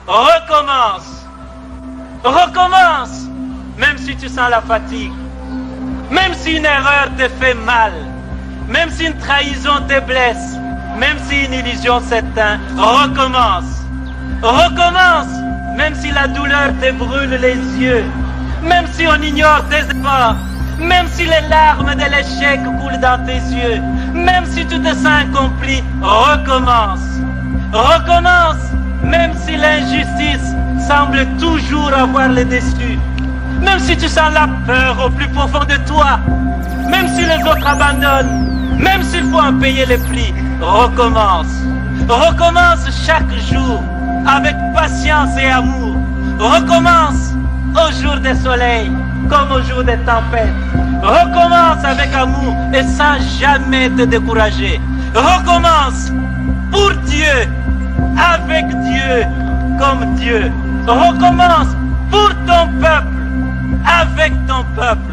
Recommence. Recommence. Même si tu sens la fatigue. Même si une erreur te fait mal. Même si une trahison te blesse. Même si une illusion s'éteint. Recommence. Recommence. Même si la douleur te brûle les yeux. Même si on ignore tes efforts. Même si les larmes de l'échec coulent dans tes yeux. Même si tu te sens incompris. Recommence. Recommence. Même si l'injustice semble toujours avoir le dessus. Même si tu sens la peur au plus profond de toi. Même si les autres abandonnent. Même s'il faut en payer les prix. Recommence. Recommence chaque jour avec patience et amour. Recommence au jour des soleils comme au jour des tempêtes. Recommence avec amour et sans jamais te décourager. Recommence pour Dieu, avec Dieu, comme Dieu. Recommence pour ton peuple, avec ton peuple.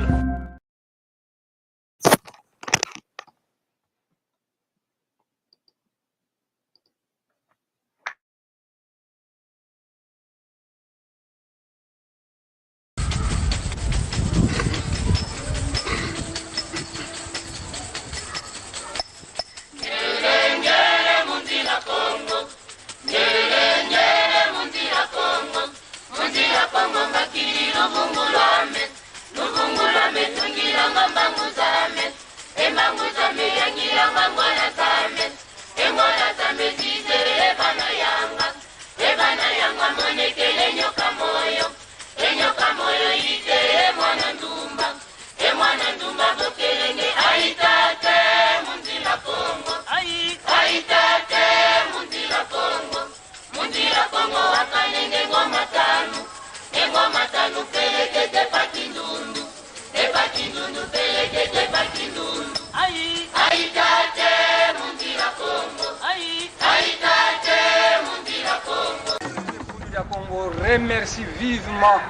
Remercie vivement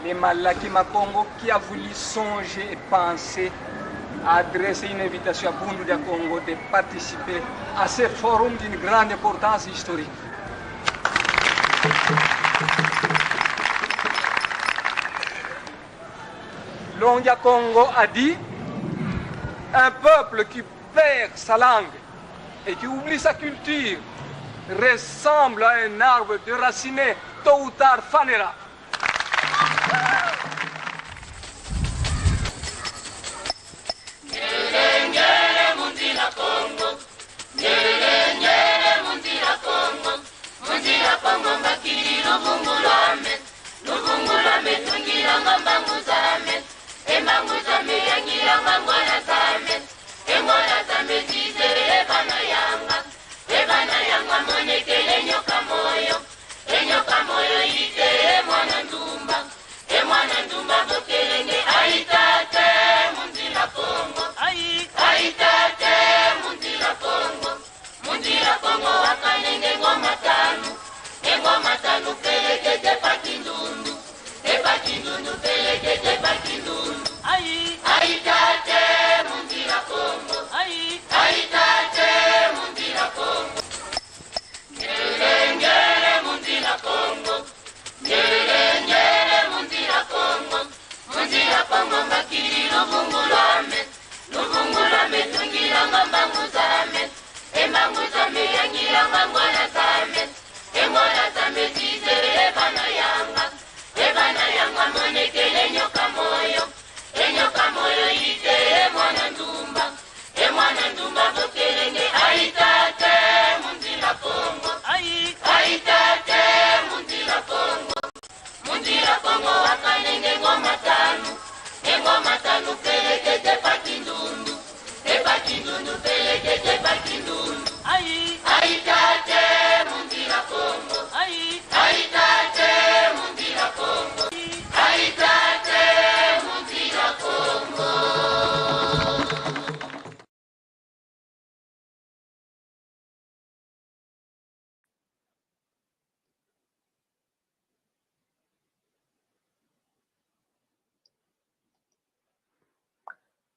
les Malakima Congo qui a voulu songer et penser à adresser une invitation à Bundu de Congo de participer à ce forum d'une grande importance historique. Longia Congo a dit: un peuple qui perd sa langue et qui oublie sa culture ressemble à un arbre déraciné, tôt ou tard fanera.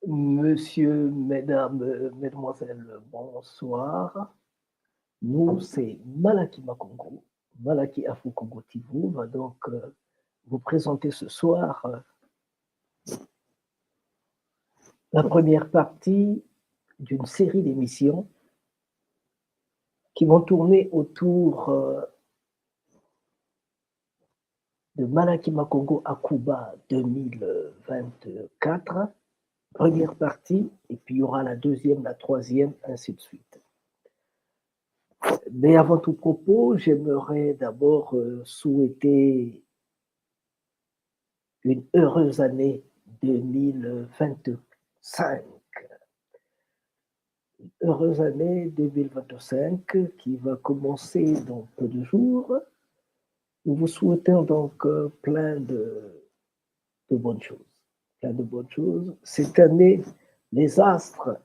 Monsieur, mesdames, mesdemoiselles, bonsoir. Nous, c'est Malakima Congo. Malaki Afro-Congo TV va donc vous présenter ce soir la première partie d'une série d'émissions qui vont tourner autour de Malaki Makongo à Cuba 2024, première partie, et puis il y aura la deuxième, la troisième, ainsi de suite. Mais avant tout propos, j'aimerais d'abord souhaiter une heureuse année 2025. Une heureuse année 2025 qui va commencer dans peu de jours. Nous vous souhaitons donc plein de bonnes choses. Plein de bonnes choses. Cette année, les astres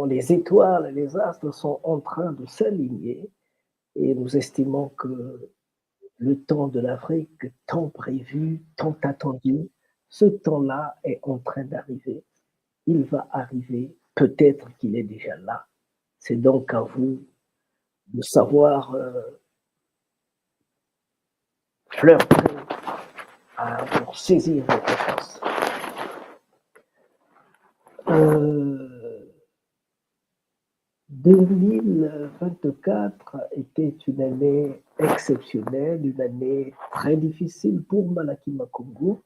les étoiles, les astres sont en train de s'aligner et nous estimons que le temps de l'Afrique, tant prévu, tant attendu, ce temps-là est en train d'arriver. Il va arriver, peut-être qu'il est déjà là. C'est donc à vous de savoir flirter pour saisir votre chance. 2024 était une année exceptionnelle, une année très difficile pour Malaki Makongo,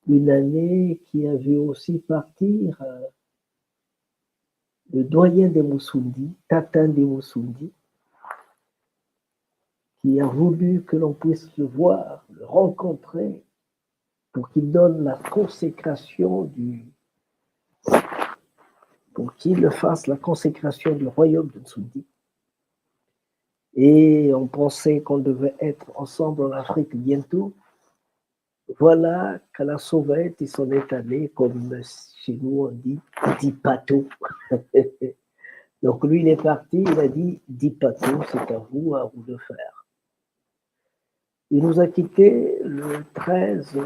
une année qui a vu aussi partir le doyen des Moussoundi, Tatin des Moussoundi, qui a voulu que l'on puisse le voir, le rencontrer, pour qu'il donne la consécration pour qu'il fasse la consécration du royaume de Moussoundi. Et on pensait qu'on devait être ensemble en Afrique bientôt. Voilà qu'à la sauvette, il s'en est allé, comme chez nous on dit pato. Donc lui, il est parti, il a dit pato, c'est à vous de faire. Il nous a quittés le 13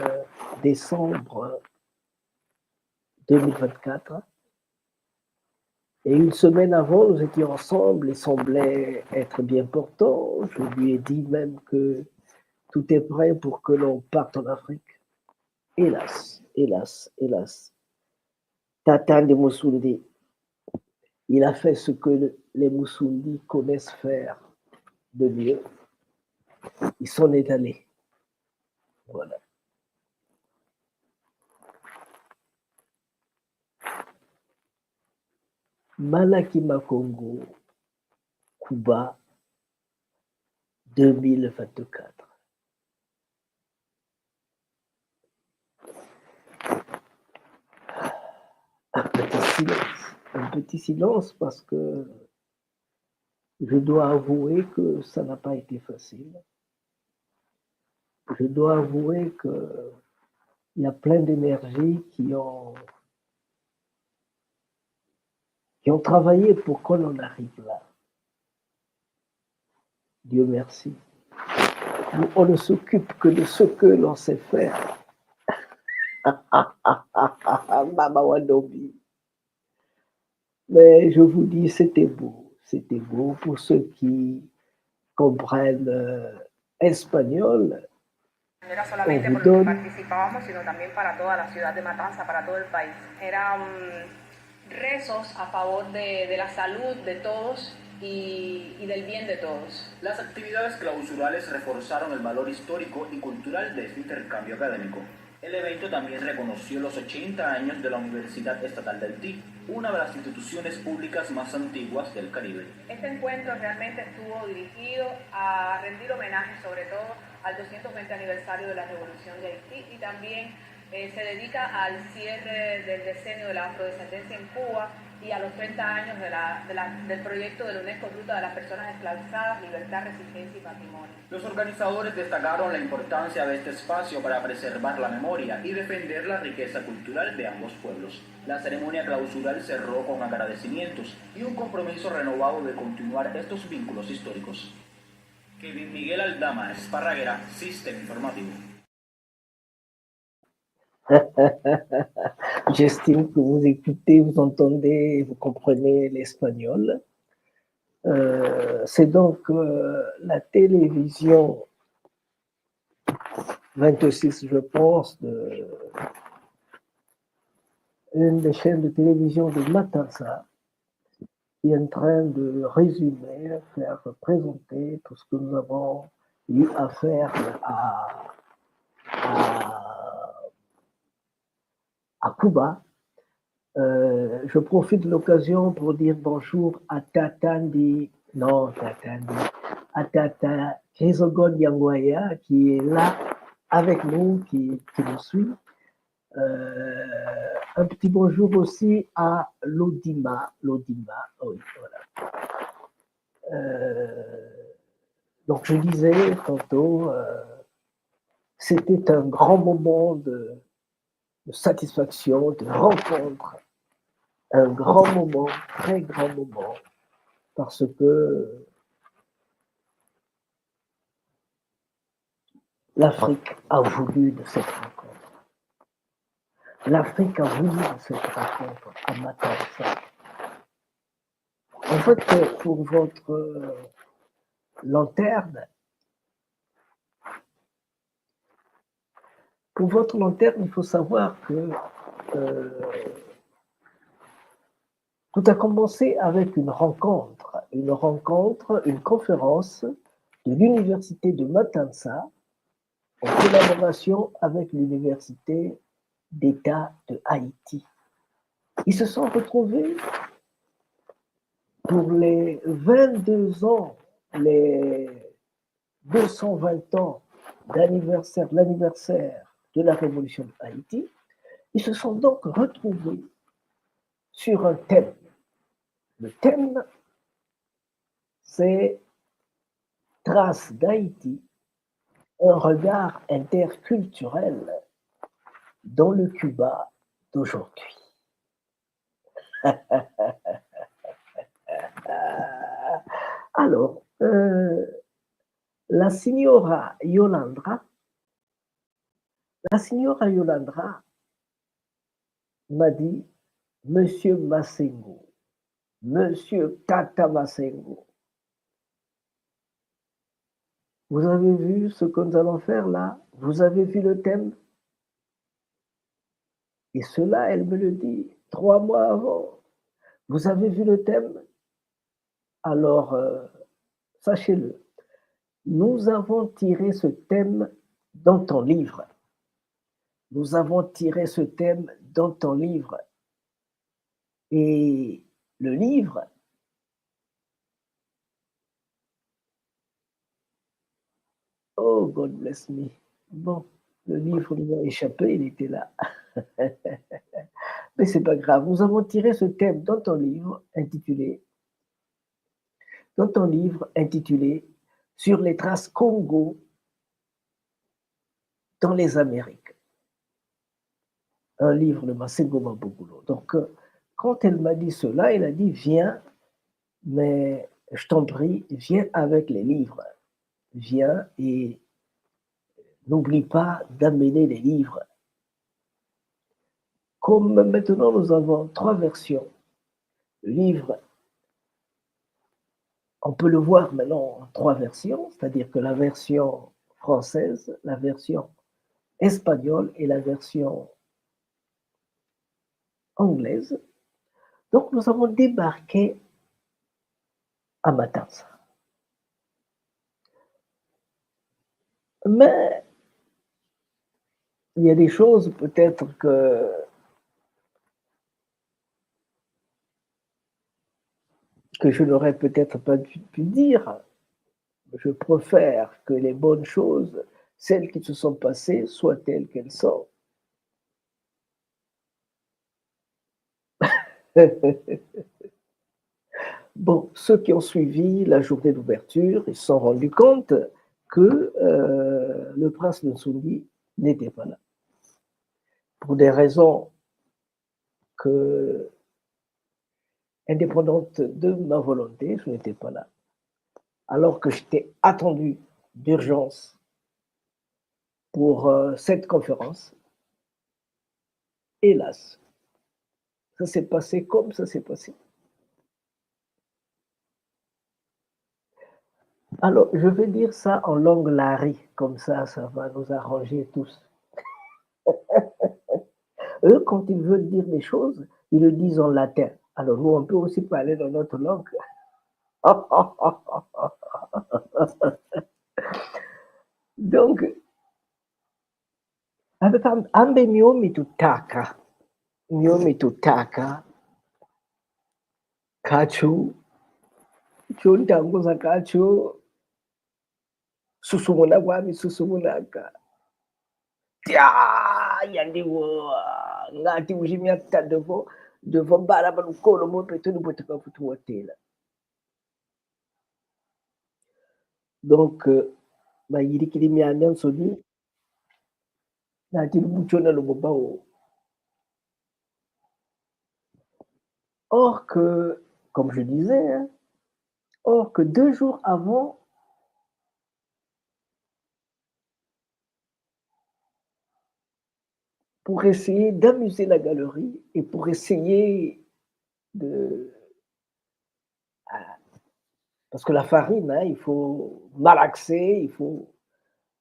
décembre 2024. Et une semaine avant, nous étions ensemble, il semblait être bien portant. Je lui ai dit même que tout est prêt pour que l'on parte en Afrique. Hélas, hélas, hélas. Tatan de Moussoundi, il a fait ce que les Moussoundi connaissent faire de mieux. Il s'en est allé. Voilà. Malaki Makongo, Cuba, 2024. Un petit silence parce que je dois avouer que ça n'a pas été facile. Je dois avouer qu'il y a plein d'énergies qui ont travaillé pour qu'on en arrive là. Dieu merci. Nous, on ne s'occupe que de ce que l'on sait faire. Mama Wadobi. Mais je vous dis, c'était beau pour ceux qui comprennent espagnol. No era solamente por los que participábamos, sino también para toda la ciudad de Matanza, para todo el país. Eran rezos a favor de la salud de todos y del bien de todos. Las actividades clausurales reforzaron el valor histórico y cultural de este intercambio académico. El evento también reconoció los 80 años de la Universidad Estatal de Haití, una de las instituciones públicas más antiguas del Caribe. Este encuentro realmente estuvo dirigido a rendir homenaje sobre todo al 220 aniversario de la Revolución de Haití y también se dedica al cierre del decenio de la afrodescendencia en Cuba y a los 30 años del proyecto de la UNESCO Ruta de las Personas Esclavizadas, Libertad, Resistencia y Patrimonio. Los organizadores destacaron la importancia de este espacio para preservar la memoria y defender la riqueza cultural de ambos pueblos. La ceremonia clausural cerró con agradecimientos y un compromiso renovado de continuar estos vínculos históricos. Kevin Miguel Aldama, Esparraguera, Système Informativo. J'estime que vous écoutez, vous entendez, vous comprenez l'espagnol. C'est donc la télévision 26, je pense, une des chaînes de télévision de Matanza, qui est en train de résumer, faire présenter tout ce que nous avons eu à faire à Cuba. Je profite de l'occasion pour dire bonjour à à Tata Chrysogon Yanguaya, qui est là avec nous, qui nous suit. Un petit bonjour aussi à Lodima, oui, voilà. Donc je disais tantôt, c'était un grand moment de satisfaction, de rencontre, un grand moment, très grand moment, parce que l'Afrique a voulu de cette rencontre. L'Afrique a voulu de cette rencontre à Matanza. En fait, pour votre lanterne, il faut savoir que tout a commencé avec une conférence de l'université de Matanza en collaboration avec l'université d'État de Haïti. Ils se sont retrouvés pour les 22 ans, les 220 ans l'anniversaire de la révolution de Haïti. Ils se sont donc retrouvés sur un thème. Le thème, c'est Traces d'Haïti, un regard interculturel dans le Cuba d'aujourd'hui. Alors, la signora Yolandra m'a dit, Monsieur Massengo, Monsieur Tata Massengo, vous avez vu ce que nous allons faire là? Vous avez vu le thème? Et cela, elle me le dit 3 mois avant. Vous avez vu le thème? Alors, sachez-le, nous avons tiré ce thème dans ton livre. Nous avons tiré ce thème dans ton livre. Et le livre, oh, God bless me. Bon, le livre nous a échappé, il était là. Mais c'est pas grave. Nous avons tiré ce thème dans ton livre intitulé Sur les traces Congo dans les Amériques. Un livre de Massengo Mabugulu. Donc, quand elle m'a dit cela, elle a dit, viens, mais je t'en prie, viens avec les livres. Viens et n'oublie pas d'amener les livres. Comme maintenant nous avons 3 versions, le livre, on peut le voir maintenant en 3 versions, c'est-à-dire que la version française, la version espagnole et la version anglaise. Donc nous avons débarqué à Matanza. Mais il y a des choses peut-être que je n'aurais peut-être pas pu dire. Je préfère que les bonnes choses, celles qui se sont passées, soient telles qu'elles sont. Bon, ceux qui ont suivi la journée d'ouverture, ils se sont rendus compte que le prince de Nsungui n'était pas là. Pour des raisons indépendantes de ma volonté, je n'étais pas là. Alors que j'étais attendu d'urgence pour cette conférence. Hélas, ça s'est passé comme ça s'est passé. Alors, je vais dire ça en langue lari, comme ça va nous arranger tous. Eux, quand ils veulent dire des choses, ils le disent en latin. Alors, nous, on peut aussi parler dans notre langue. Donc, ambe miomi tutaka, kachu, chontanguza kachu, susumuna kwami susumunaka. Tia, yandiwo, ngati ushimyata devant baraba lukolo mo petu nuboteka futu wotela. Donc, bayirikiri myanya nsoni, nati lubuchona lubobao. Or que, comme je disais, hein, or que 2 jours avant, pour essayer d'amuser la galerie et pour essayer de... Parce que la farine, hein, il faut malaxer, il faut...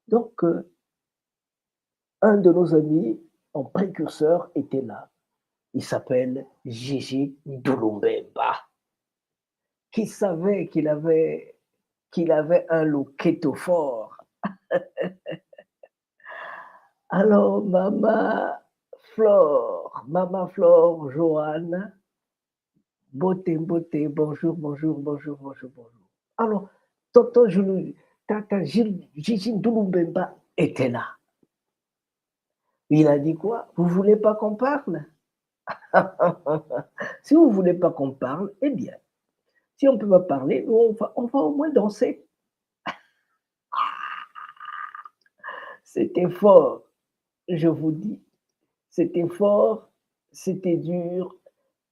Donc, un de nos amis en précurseur était là. Il s'appelle Gigi Ndulumbemba, qui savait qu'il avait un loquetto fort. Alors, Maman Flore, Joanne, beauté, bonjour. Alors, tonton tata Gigi Ndulumbemba était là. Il a dit quoi? Vous voulez pas qu'on parle? Si vous voulez pas qu'on parle, eh bien, si on peut pas parler, on va au moins danser. C'était fort, je vous dis. C'était fort, c'était dur,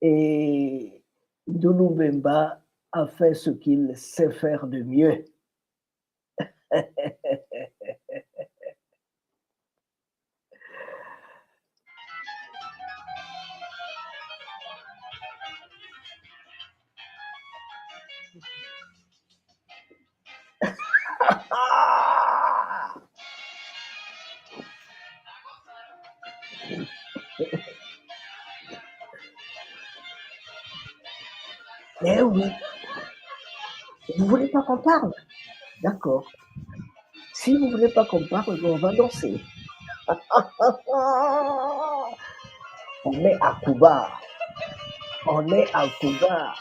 et Ndulumbemba a fait ce qu'il sait faire de mieux. Eh oui, vous voulez pas qu'on parle? D'accord. Si vous voulez pas qu'on parle, on va danser. On est à Cuba. On est à Cuba.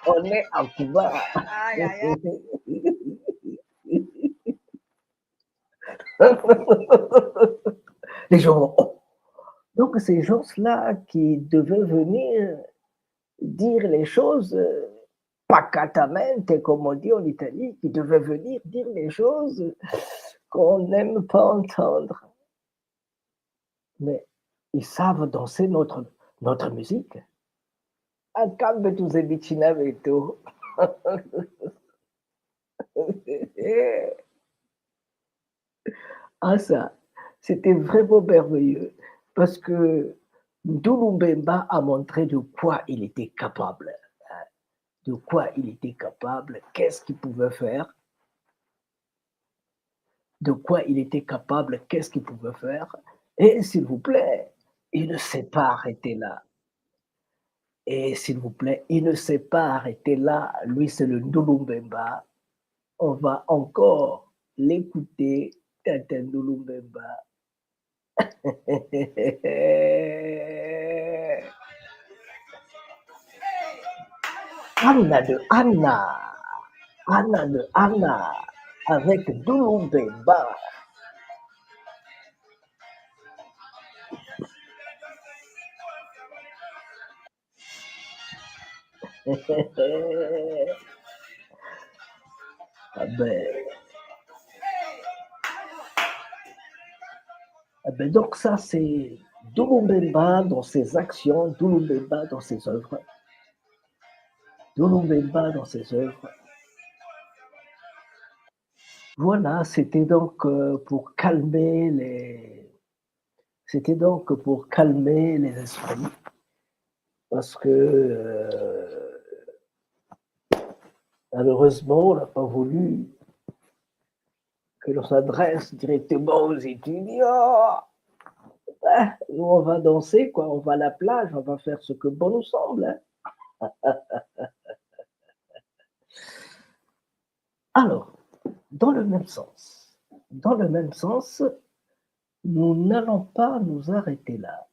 On est à Cuba. Ay, ay, ay. Les gens, oh. Donc ces gens-là qui devaient venir dire les choses pacatamente, comme on dit en Italie, qui devaient venir dire les choses qu'on n'aime pas entendre. Mais ils savent danser notre musique. Acambe tous ces bichinaveto. Ah ça, c'était vraiment merveilleux parce que Ndulumbemba a montré de quoi il était capable. De quoi il était capable, qu'est-ce qu'il pouvait faire, de quoi il était capable, qu'est-ce qu'il pouvait faire. Et s'il vous plaît, il ne s'est pas arrêté là. Et s'il vous plaît, il ne s'est pas arrêté là. Lui, c'est le Ndulumbemba. On va encore l'écouter, Tata Ndulumbemba. Anna de Anna, avec Ndulumbemba. Ah ben donc ça, c'est Ndulumbemba dans ses actions, Ndulumbemba dans ses œuvres. Ndulumbemba dans ses œuvres. Voilà, c'était donc pour calmer les esprits, parce que Malheureusement, on n'a pas voulu que l'on s'adresse directement aux étudiants. Nous, on va danser, quoi. On va à la plage, on va faire ce que bon nous semble. Hein. Alors, dans le même sens, nous n'allons pas nous arrêter là.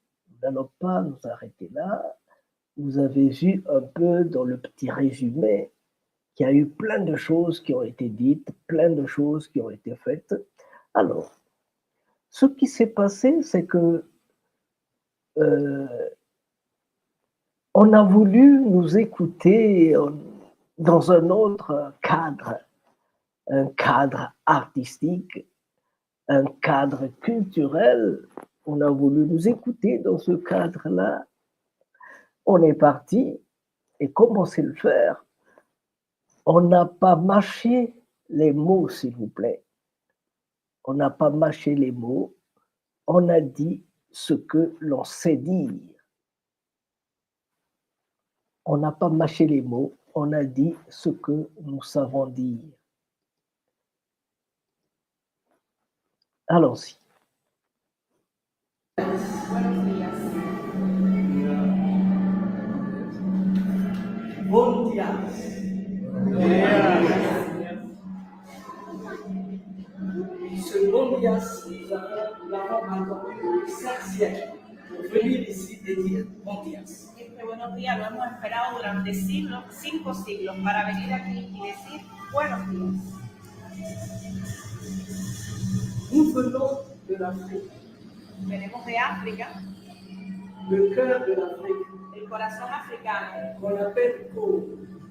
Vous avez vu un peu dans le petit résumé qu'il y a eu plein de choses qui ont été dites, plein de choses qui ont été faites. Alors, ce qui s'est passé, c'est que on a voulu nous écouter dans un autre cadre, un cadre artistique, un cadre culturel. On a voulu nous écouter dans ce cadre-là. On est parti, et comme on sait le faire, on n'a pas mâché les mots, s'il vous plaît. On n'a pas mâché les mots, on a dit ce que l'on sait dire. On n'a pas mâché les mots, on a dit ce que nous savons dire. Allons-y. Buenos días. Buenos días. Ce bon dia, nous l'avons attendu 5 siècles pour venir ici et dire bon dia. Este buenos días lo hemos esperado durante siglos, 5 siglos, para venir aquí y decir buenos días. Nous venons de l'Afrique, Venimos de África, le cœur de l'Afrique, el corazón africano, qu'on appelle Congo.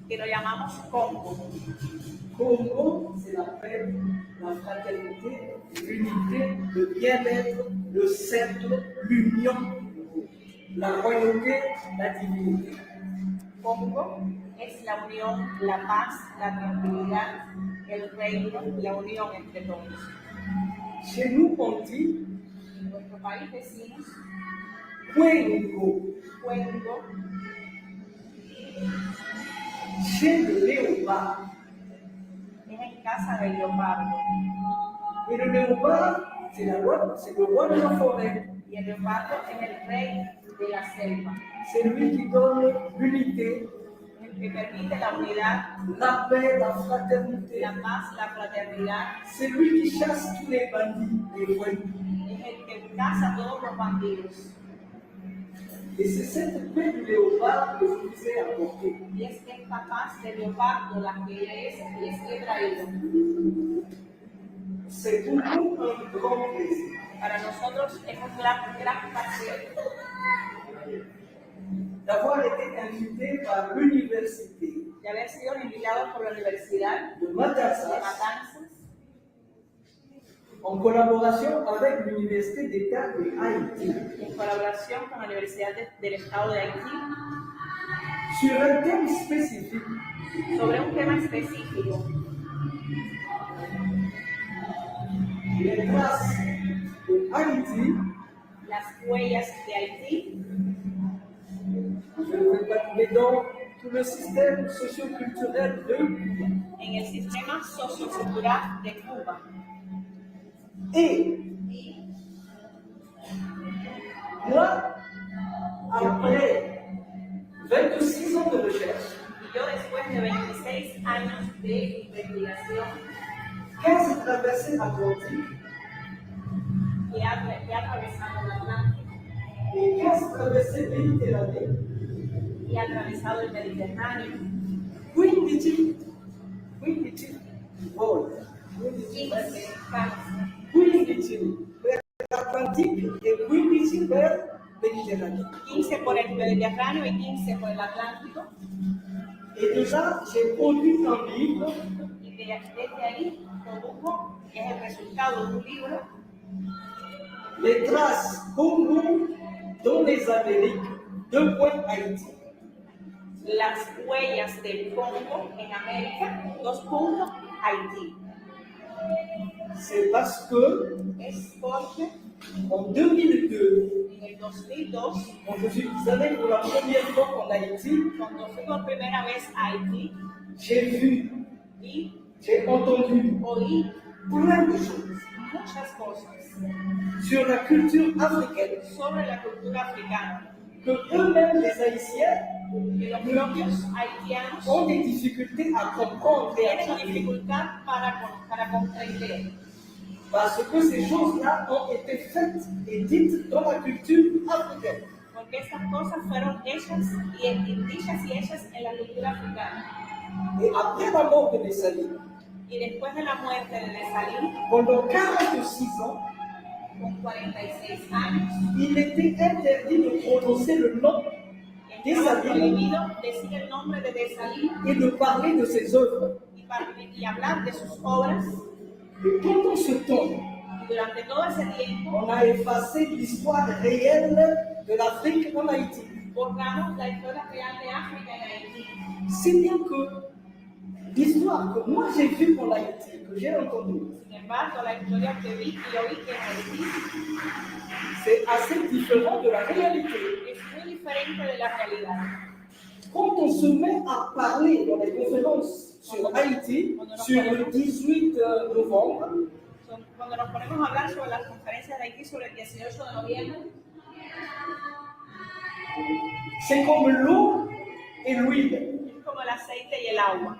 que lo llamamos Congo. Congo, c'est la paix, la fraternité, l'unité, le bien-être, le centre, l'union, la royauté, la divinité. Congo es la unión, la paz, la tranquilidad, el reino, la unión entre todos. Chez nous, on dit En nuestro país decimos Congo, Cuengo, chez le léopard. es en casa del leopardo. Et le léopard, c'est le roi de la forêt. Y el leopardo es el rey de la selva, C'est lui qui donne l'unité, el que permite la unidad, la paix, la fraternité. la paz, la fraternidad. C'est lui qui chasse tous les bandits, les voyous. Es el que caza a todos los bandidos. Et c'est cette paix du léopard que je vous ai apportée. Y es esta paz de leopardo la que les he traído. C'est pour nous un grand plaisir. Para nosotros es un gran placer D'avoir été invité par l'université de haber sido invitados por la Universidad de de Madagascar Matanzas, en collaboration avec l'université d'État de Haïti en colaboración con la Universidad del Estado de Haití, sur un thème spécifique, sobre un tema específico, les traces de Haïti. las huellas de Haití, Je ne vais pas trouver dans tout le système socio-culturel de Cuba. en el sistema sociocultural de Cuba. Et moi, après 26 ans de recherche, Y yo, después de 26 años de investigación, 15 traversées atlantiques que ha atravesado el Atlántico et 15 traversées méditerranéennes, y ha atravesado el Mediterráneo, 15 vols, 15 mexicanos, 15 vers l'Atlantique et 15 vers Méditerranée. 15 por el Mediterráneo y 15 por el Atlántico. Et déjà, j'ai produit un livre Y desde ahí produjo, que es el resultado de un libro, Les traces Congo dans les Amériques, Haïti. las huellas del Congo en América, Haití. C'est parce que Es porque en 2002, en el 2002, quand je suis allé pour la première fois en Haïti, cuando fui por primera vez a Haití, j'ai vu y j'ai entendu oí plein de choses muchas cosas sur la culture africaine sobre la cultura africana, que eux-mêmes, les Haïtiens, que los propios haitianos ont des difficultés à comprendre et à tienen traduire. dificultad para comprender, Parce que ces choses-là ont été faites et dites dans la culture africaine. porque estas cosas fueron hechas dichas y hechas en la cultura africana. Et après la mort de Dessalines, Y después de la muerte de Dessalines, pendant 46 ans, con 46 años, il était interdit de prononcer le nom estaba Dessalines prohibido decir el nombre de Dessalines et de parler de ses œuvres. y hablar de sus obras. Et pendant ce temps, Y durante todo ese tiempo, on a effacé l'histoire réelle de l'Afrique en Haïti. borramos la historia real de África en Haití. Si bien que l'histoire que moi j'ai vue en Haïti, que j'ai entendue, Sin embargo, la historia que vi y oí que en Haití c'est assez différent de la réalité. es muy diferente de la realidad. Quand on se met à parler dans les conférences sur Haïti, sur le 18 novembre, Cuando nos ponemos a hablar sobre las conferencias de Haití sobre el 18 de noviembre, c'est comme l'eau et l'huile. es como el aceite y el agua.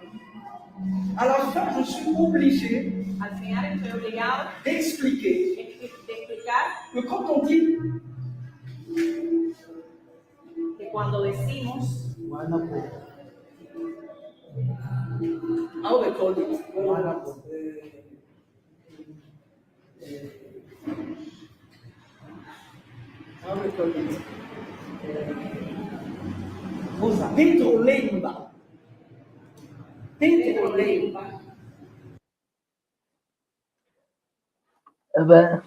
À la fin, je suis obligé Al final estoy obligado d'expliquer de explicar que quand on dit que cuando decimos, how they call it, how they call it, Pedro Lemba. Pedro Lemba. Eh ben,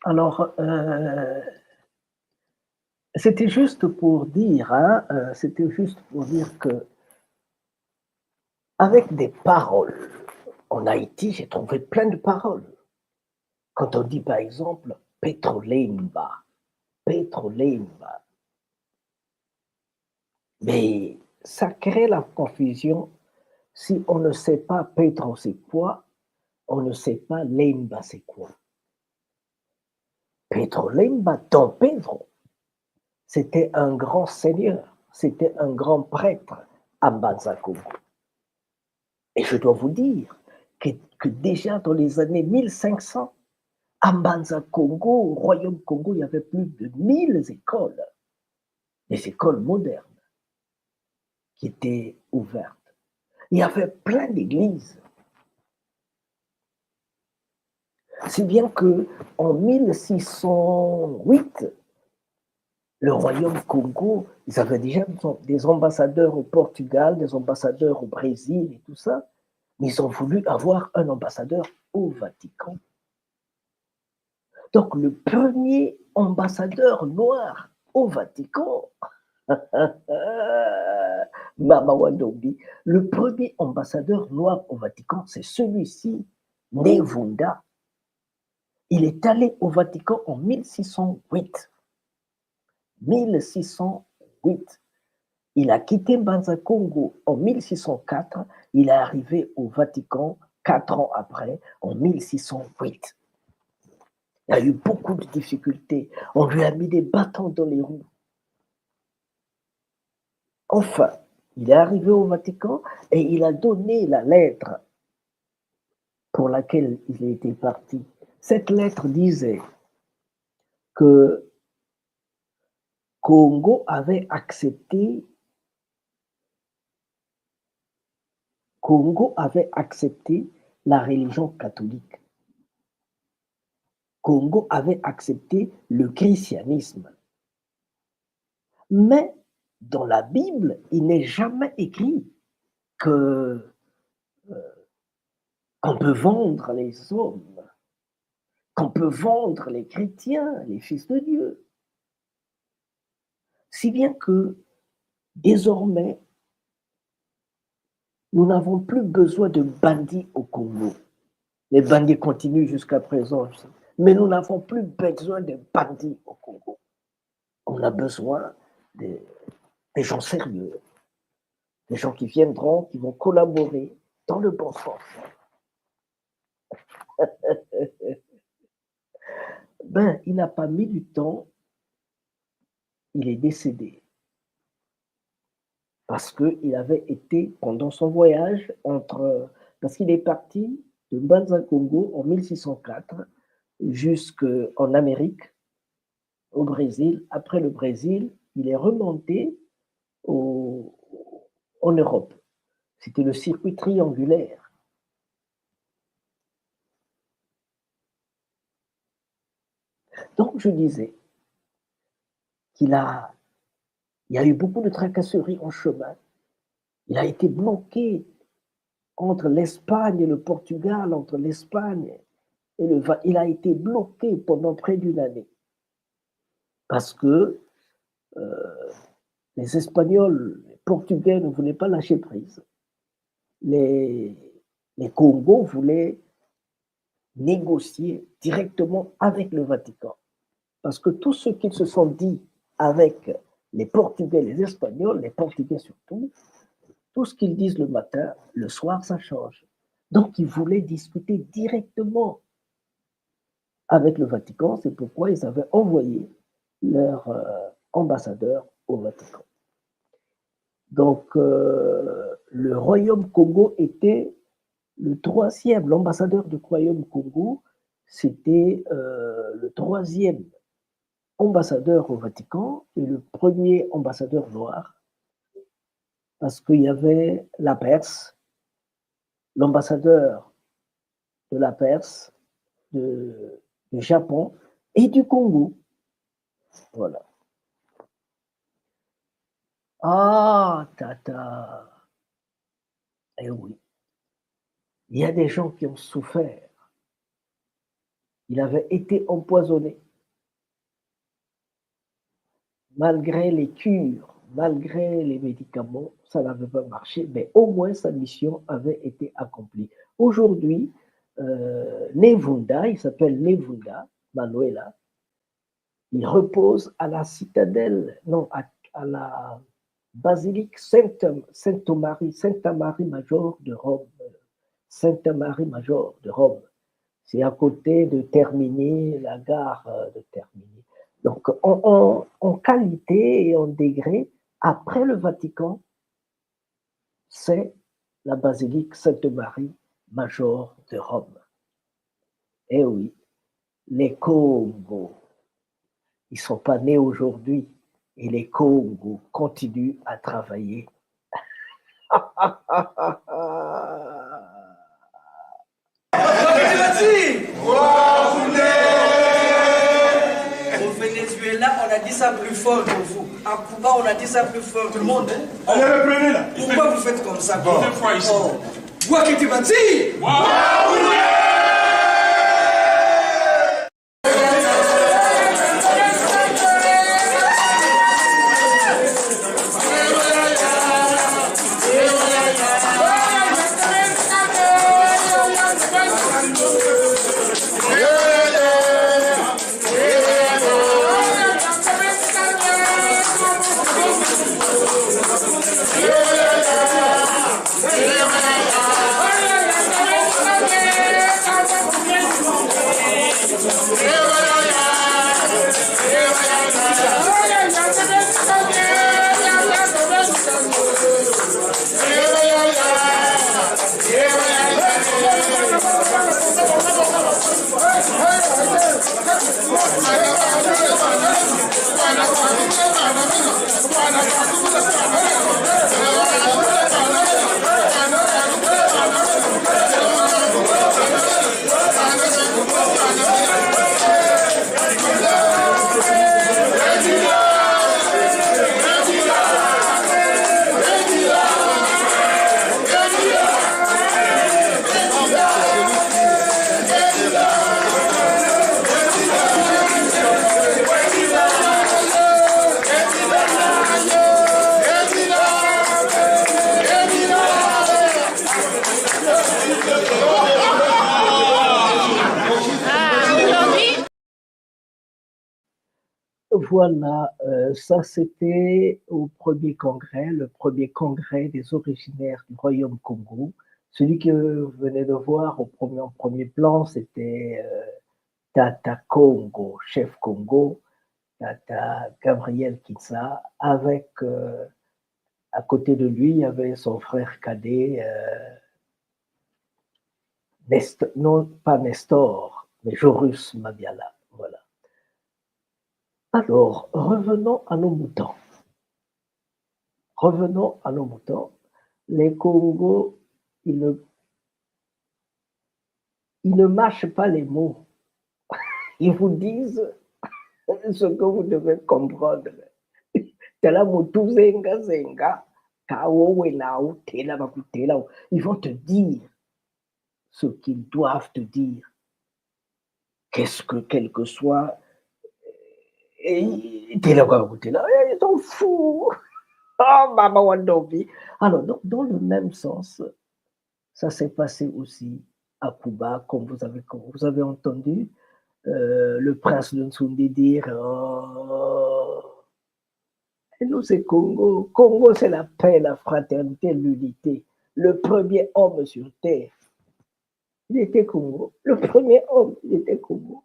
alors, c'était juste pour dire, que avec des paroles, en Haïti, j'ai trouvé plein de paroles. Quand on dit par exemple Pedro Lemba, mais ça crée la confusion si on ne sait pas Pedro c'est quoi, on ne sait pas Lemba c'est quoi. Pedro Lemba, Don Pedro, c'était un grand seigneur, c'était un grand prêtre à Mbanza-Congo. Et je dois vous dire que déjà dans les années 1500, à Mbanza-Congo, au Royaume Congo, il y avait plus de 1000 écoles, des écoles modernes qui étaient ouvertes. Il y avait plein d'églises. Si bien qu'en 1608, le Royaume Congo, ils avaient déjà des ambassadeurs au Portugal, des ambassadeurs au Brésil et tout ça, mais ils ont voulu avoir un ambassadeur au Vatican. Donc le premier ambassadeur noir au Vatican, Mama Wandombi, le premier ambassadeur noir au Vatican, c'est celui-ci, Nevunda. Il est allé au Vatican en 1608. 1608. Il a quitté Mbanza-Congo en 1604. Il est arrivé au Vatican 4 ans après, en 1608. Il y a eu beaucoup de difficultés. On lui a mis des bâtons dans les roues. Enfin, il est arrivé au Vatican et il a donné la lettre pour laquelle il était parti. Cette lettre disait que Congo avait accepté la religion catholique. Congo avait accepté le christianisme. Mais dans la Bible, il n'est jamais écrit qu'on peut vendre les hommes, qu'on peut vendre les chrétiens, les fils de Dieu. Si bien que désormais, nous n'avons plus besoin de bandits au Congo. Les bandits continuent jusqu'à présent, mais nous n'avons plus besoin de bandits au Congo. On a besoin des gens sérieux, des gens qui viendront, qui vont collaborer dans le bon sens. Ben, il n'a pas mis du temps, il est décédé. Parce qu'il avait été, pendant son voyage, parce qu'il est parti de Mbanza-Congo en 1604 jusqu'en Amérique, au Brésil. Après le Brésil, il est remonté en Europe. C'était le circuit triangulaire. Donc, je disais qu'il y a eu beaucoup de tracasseries en chemin. Il a été bloqué entre l'Espagne et le Portugal, entre l'Espagne et il a été bloqué pendant près d'une année. Parce que les Espagnols, les Portugais ne voulaient pas lâcher prise. Les Congos voulaient négocier directement avec le Vatican. Parce que tous ceux qui se sont dit avec les Portugais, les Espagnols, les Portugais surtout, tout ce qu'ils disent le matin, le soir, ça change. Donc, ils voulaient discuter directement avec le Vatican. C'est pourquoi ils avaient envoyé leur ambassadeur au Vatican. Donc, le Royaume Congo était le troisième, l'ambassadeur du Royaume Congo, c'était le troisième ambassadeur au Vatican et le premier ambassadeur noir, parce qu'il y avait la Perse, l'ambassadeur de la Perse, du Japon et du Congo. Voilà. Ah, tata. Eh oui. Il y a des gens qui ont souffert. Il avait été empoisonné. Malgré les cures, malgré les médicaments, ça n'avait pas marché, mais au moins sa mission avait été accomplie. Aujourd'hui, Nevunda, il s'appelle Nevunda, Manuela, il repose à la citadelle, non, à la basilique Sainte-Marie-Major de Rome. Sainte-Marie-Major de Rome. C'est à côté de Termini, la gare de Termini. Donc, en qualité et en degré, après le Vatican, c'est la basilique Sainte-Marie-Major de Rome. Eh oui, les Congos, ils ne sont pas nés aujourd'hui et les Congos continuent à travailler. Au Venezuela, on a dit ça plus fort que vous. À Cuba, on a dit ça plus fort que tout le monde. Allez, reprenez là. Pourquoi vous faites comme ça? Bon. Deux fois ici. Toi qui tu vas dire. Voilà, ça c'était au premier congrès, le premier congrès des originaires du Royaume Congo, Celui que vous venez de voir en premier plan, c'était Tata Congo, chef Congo, Tata Gabriel Kitsa, avec à côté de lui, il y avait son frère cadet, non pas Nestor, mais Jorus Mabiala. Voilà. Alors, revenons à nos moutons. Revenons à nos moutons. Les Congos, ils ne mâchent pas les mots. Ils vous disent ce que vous devez comprendre. Ils vont te dire ce qu'ils doivent te dire. Qu'est-ce que, quel que soit, ils sont fous. Oh, Mama Wandobi. Alors, dans le même sens, ça s'est passé aussi à Cuba, comme vous avez entendu le prince de Nsundi dire et nous, c'est Congo. Congo, c'est la paix, la fraternité, l'unité. Le premier homme sur terre, il était Congo. Le premier homme, il était Congo.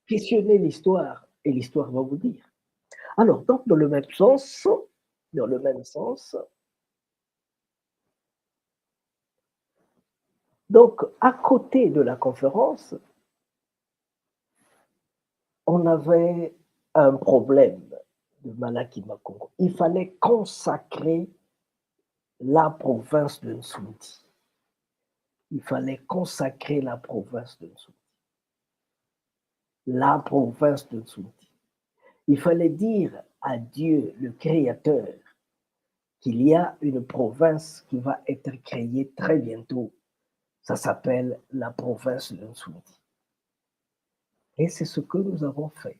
Questionnez l'histoire et l'histoire va vous dire. Alors, donc, dans le même sens, donc, à côté de la conférence, on avait un problème de Malakima Congo. Il fallait consacrer la province de Nsoundi. Il fallait consacrer la province de Nsoundi. La province de Nsoundi. Il fallait dire à Dieu, le Créateur, qu'il y a une province qui va être créée très bientôt. Ça s'appelle la province de Nsoundi. Et c'est ce que nous avons fait,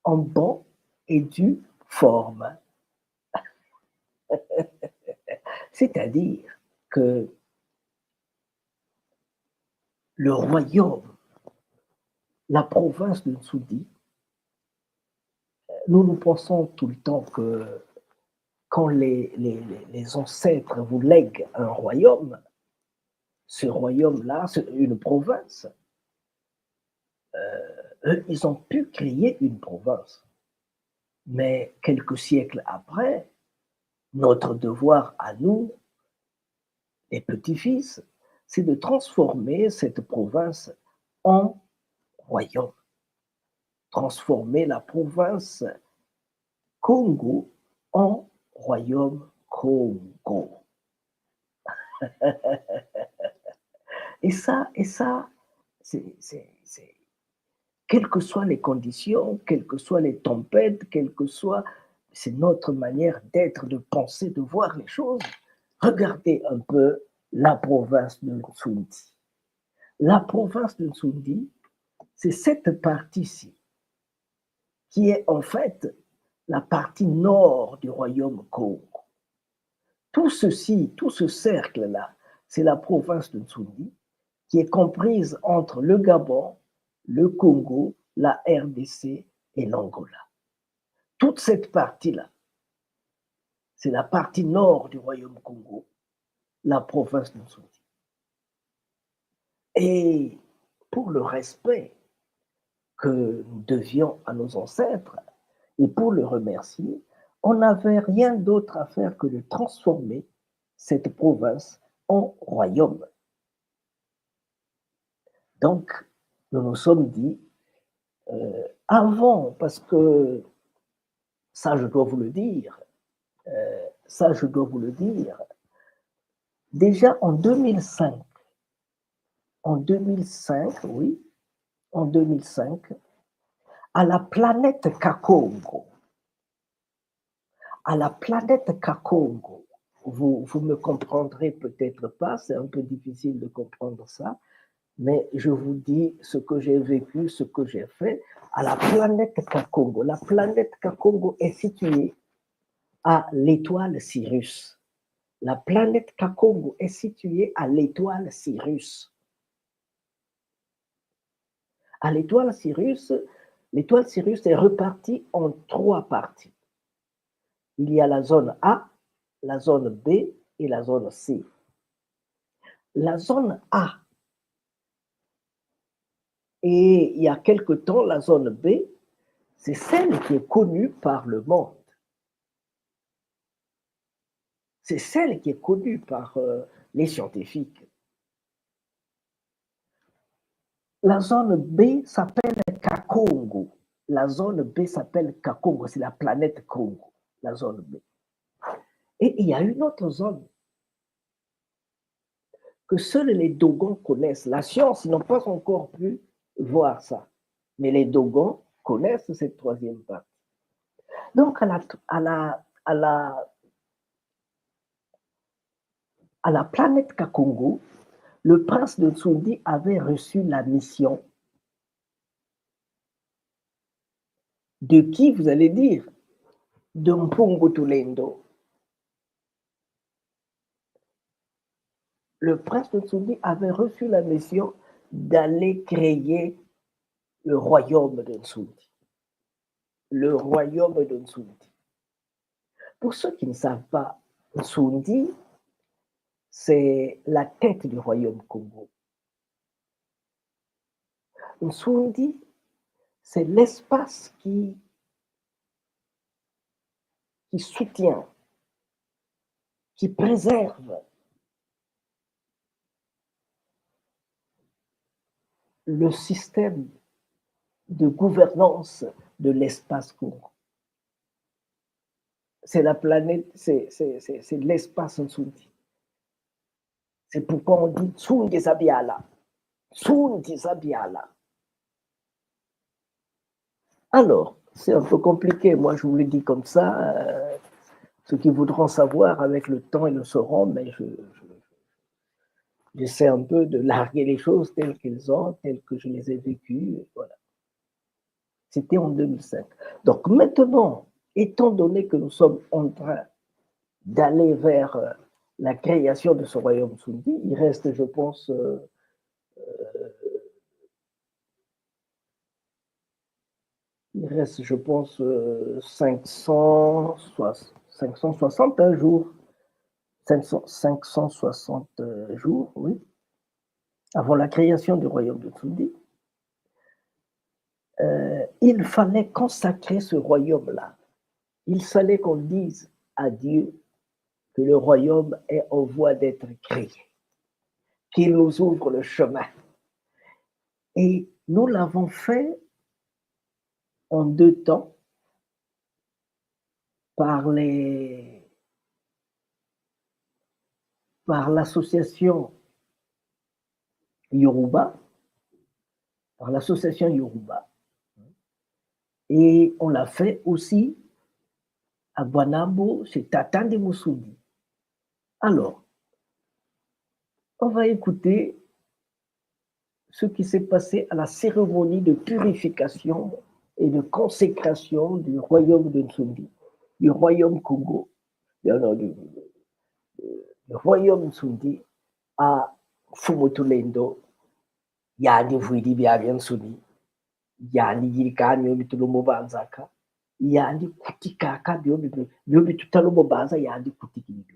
en bonne et due forme. C'est-à-dire que le royaume, la province de Nsoundi, nous pensons tout le temps que quand les ancêtres vous lèguent un royaume, ce royaume-là, c'est une province. Eux, ils ont pu créer une province. Mais quelques siècles après, notre devoir à nous, les petits-fils, c'est de transformer cette province en royaume. Transformer la province Congo en royaume Congo. Et ça, c'est quelles que soient les conditions, quelles que soient les tempêtes, c'est notre manière d'être, de penser, de voir les choses. Regardez un peu la province de Nsoundi. La province de Nsoundi, c'est cette partie-ci, qui est en fait la partie nord du royaume Congo. Tout ceci, tout ce cercle-là, c'est la province de Nsoundi, qui est comprise entre le Gabon, le Congo, la RDC et l'Angola. Toute cette partie-là, c'est la partie nord du royaume Congo, la province de Nsoundi. Et pour le respect que nous devions à nos ancêtres et pour le remercier, on n'avait rien d'autre à faire que de transformer cette province en royaume. Donc, nous nous sommes dit, avant, parce que ça je dois vous le dire, déjà en 2005, à la planète Kakongo, vous me comprendrez peut-être pas, c'est un peu difficile de comprendre ça, mais je vous dis ce que j'ai vécu, ce que j'ai fait à la planète Kakongo. La planète Kakongo est située à l'étoile Sirius. La planète Kakongo est située à l'étoile Sirius. À l'étoile Sirius est repartie en 3 parties. Il y a la zone A, la zone B et la zone C. La zone A, et il y a quelque temps, la zone B, c'est celle qui est connue par le monde. C'est celle qui est connue par les scientifiques. La zone B s'appelle Kakongo. La zone B s'appelle Kakongo, c'est la planète Congo, la zone B. Et il y a une autre zone que seuls les Dogons connaissent. La science n'a pas encore pu voir ça. Mais les Dogons connaissent cette troisième partie. Donc, à la planète Kakongo, le prince de Tsundi avait reçu la mission de qui, vous allez dire? De Mpungu Tulendo. Le prince de Tsundi avait reçu la mission d'aller créer le royaume de Tsundi. Le royaume de Tsundi. Pour ceux qui ne savent pas, Tsundi, c'est la tête du royaume Congo. Tsundi, c'est l'espace qui soutient, qui préserve le système de gouvernance de l'espace Congo. C'est la planète, c'est l'espace Tsundi. C'est pourquoi on dit Tsundi Zabiala. Tsundi Zabiala. Alors, c'est un peu compliqué, moi je vous le dis comme ça. Ceux qui voudront savoir avec le temps, ils le sauront, mais j'essaie un peu de larguer les choses telles qu'elles sont, telles que je les ai vécues. Voilà. C'était en 2005. Donc maintenant, étant donné que nous sommes en train d'aller vers la création de ce royaume Tsundi, il reste, je pense, il reste, je pense, 561 jours. 560 jours, oui, avant la création du royaume de Tsundi. Il fallait consacrer ce royaume-là. Il fallait qu'on dise à Dieu que le royaume est en voie d'être créé, qu'il nous ouvre le chemin. Et nous l'avons fait en 2 temps par l'association Yoruba, et on l'a fait aussi à Guanambo, chez Tatande Moussoudi. Alors, on va écouter ce qui s'est passé à la cérémonie de purification et de consécration du royaume de Tsundi, du royaume Congo, du royaume Tsundi à Fumutulendo, yandi vuidi biabian Tsundi, yandi yirikani obitulomo banzaka, yandi kutikaka biobi tutalomo banza yandi kutikibio.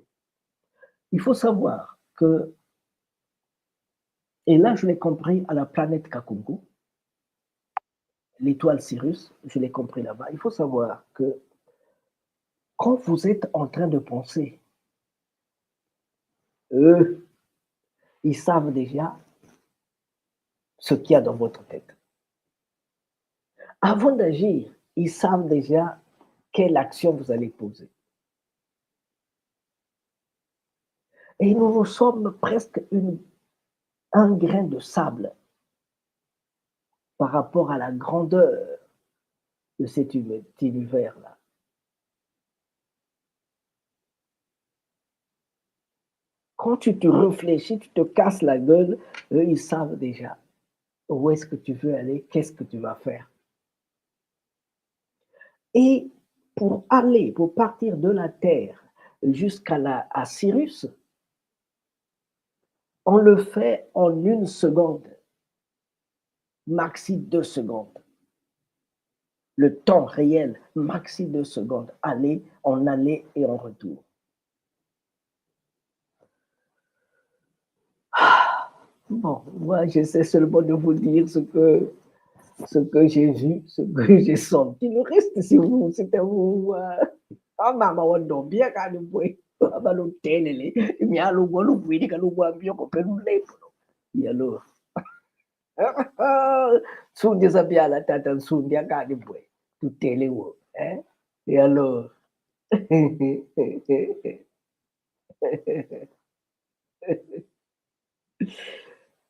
Il faut savoir que, et là je l'ai compris à la planète Kakongo, l'étoile Sirius, je l'ai compris là-bas. Il faut savoir que quand vous êtes en train de penser, eux, ils savent déjà ce qu'il y a dans votre tête. Avant d'agir, ils savent déjà quelle action vous allez poser. Et nous sommes presque un grain de sable par rapport à la grandeur de cet univers-là. Quand tu te réfléchis, tu te casses la gueule, eux, ils savent déjà où est-ce que tu veux aller, qu'est-ce que tu vas faire. Et pour partir de la Terre jusqu'à Sirius, on le fait en 1 seconde, maxi 2 secondes. Le temps réel, maxi 2 secondes, en aller et en retour. Bon, moi, j'essaie seulement de vous dire ce que j'ai vu, ce que j'ai senti. Le reste, c'est à vous. Ah, maman, on dort bien quand nous voyons. Ah, bah, l'hôtel, il y a le bois, le bruit, il y a le bois, bien qu'on peut nous lèver. Il y a le. Sundia sabia la tata sundia quand nous voyons. Tout est là, hein? Et alors.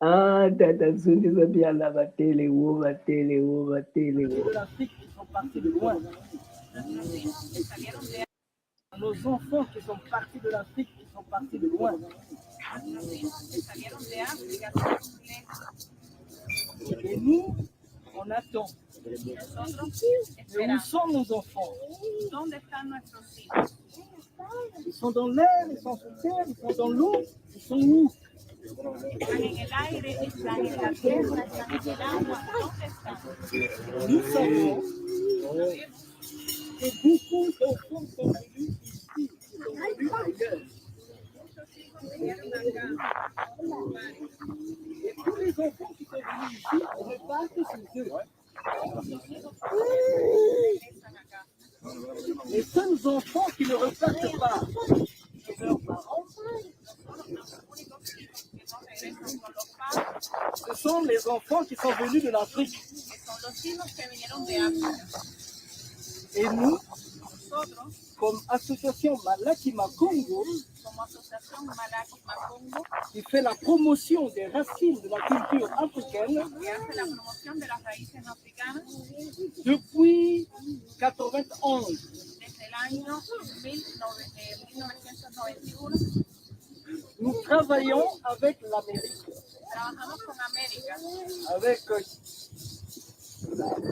Ah, tata sundia sabia la batele, batele. De l'Afrique qui sont partis de loin. Nos enfants qui sont partis de l'Afrique qui sont partis de loin. Et nous, on attend. Mais où sont nos enfants? Ils sont dans l'air, ils sont sur terre, ils sont dans l'eau, ils sont où? Nous savons que beaucoup d'enfants sont venus ici, sont venus ailleurs. Et tous les enfants qui sont venus ici repartent chez eux. Les seuls enfants qui ne repartent pas chez leurs parents, ce sont les enfants qui sont venus de l'Afrique. Et nous, comme association Malaki Makongo, qui fait la promotion des racines de la culture africaine depuis 1991. Nous travaillons avec l'Amérique, avec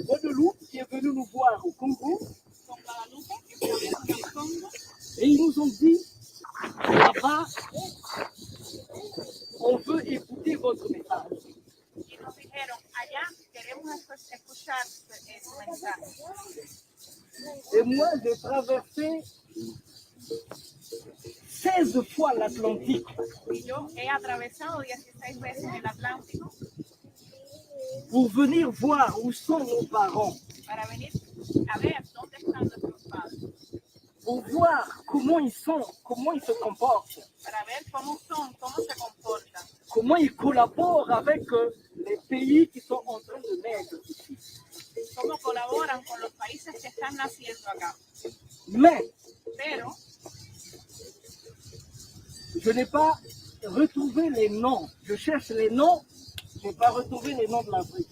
Guadeloupe qui est venu nous voir au Congo. Et ils nous ont dit, là-bas, on veut écouter votre message. Et moi, j'ai traversé 16 fois l'Atlantique. Pour venir voir où sont nos parents. Pour voir comment ils sont, comment ils se comportent. Comment ils collaborent avec les pays qui sont en train de naître ici. Mais, je n'ai pas retrouvé les noms. Je cherche les noms, je n'ai pas retrouvé les noms de l'Afrique.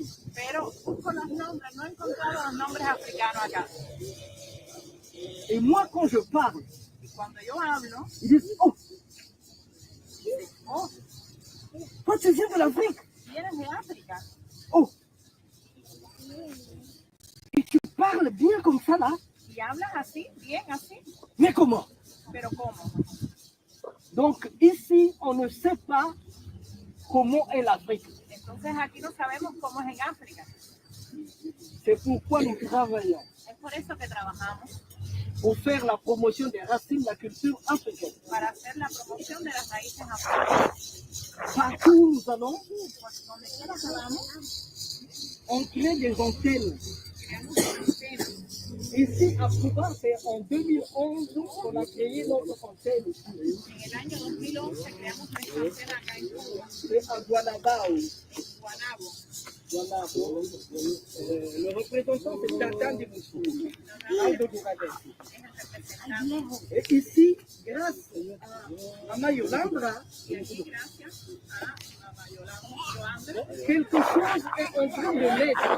Et moi, quand je parle, ils disent, oh, toi tu viens de l'Afrique. Oh, et tu parles bien comme ça là. Mais comment? Donc ici, on ne sait pas comment est l'Afrique. C'est pourquoi nous travaillons. Pour faire la promotion des racines de la culture africaine. Partout où nous allons, on crée des antennes. Ici, à Cuba, c'est en 2011 qu'on a créé notre antenne. C'est à Guanabao. Le représentant, c'est Tatan de Moussou. Et ici, grâce à Mayolandra, quelque chose est en train de naître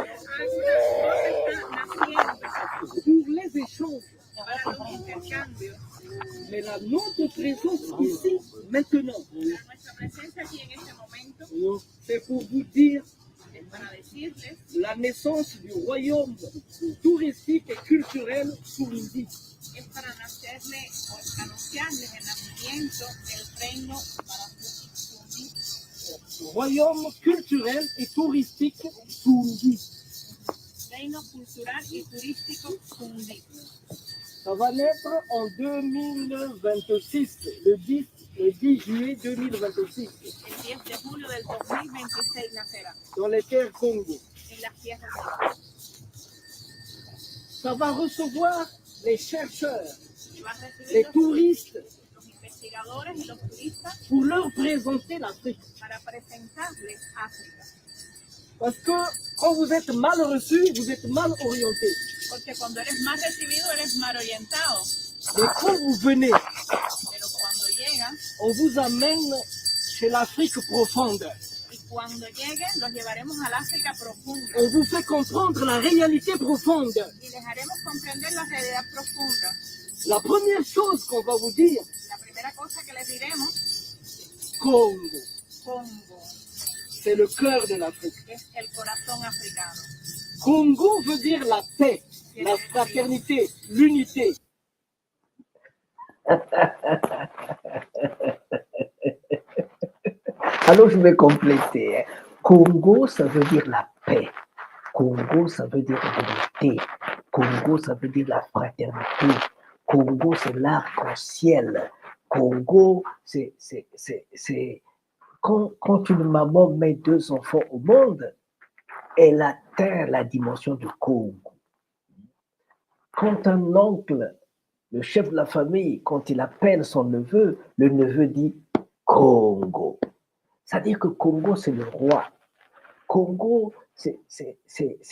pour les échanges. Mais la notre présence ici, maintenant, c'est pour vous dire la naissance du royaume touristique et culturel Surundi. Royaume culturel et touristique Surundi. Ça va naître en 2026, le 10 le 10 juillet 2026 El 10 de julio del 2026 nacerá dans les terres Congo. en las tierras del Congo. Ça va recevoir les chercheurs, Y va a recibir les touristes los investigadores y los turistas pour leur présenter l'Afrique. para presentarles África. Parce que quand vous êtes mal reçu, vous êtes mal orienté. Porque cuando eres mal recibido, eres mal orientado. Mais quand vous venez, Pero cuando llegan, on vous amène chez l'Afrique profonde. y cuando lleguen, los llevaremos al África profunda. On vous fait comprendre la réalité profonde. Y les haremos comprender la realidad profunda. La première chose qu'on va vous dire, La primera cosa que les diremos, Congo, Congo, c'est le cœur de l'Afrique. es el corazón africano. Congo veut dire la paix, la fraternité, l'unité. Alors, je vais compléter. Congo, ça veut dire la paix. Congo, ça veut dire l'unité. Congo, ça veut dire la fraternité. Congo, c'est l'arc-en-ciel. Congo, c'est quand une maman met 2 enfants au monde, elle atteint la dimension de Congo. Quand un oncle, le chef de la famille, quand il appelle son neveu, le neveu dit Congo. C'est-à-dire que Congo, c'est le roi. Congo, c'est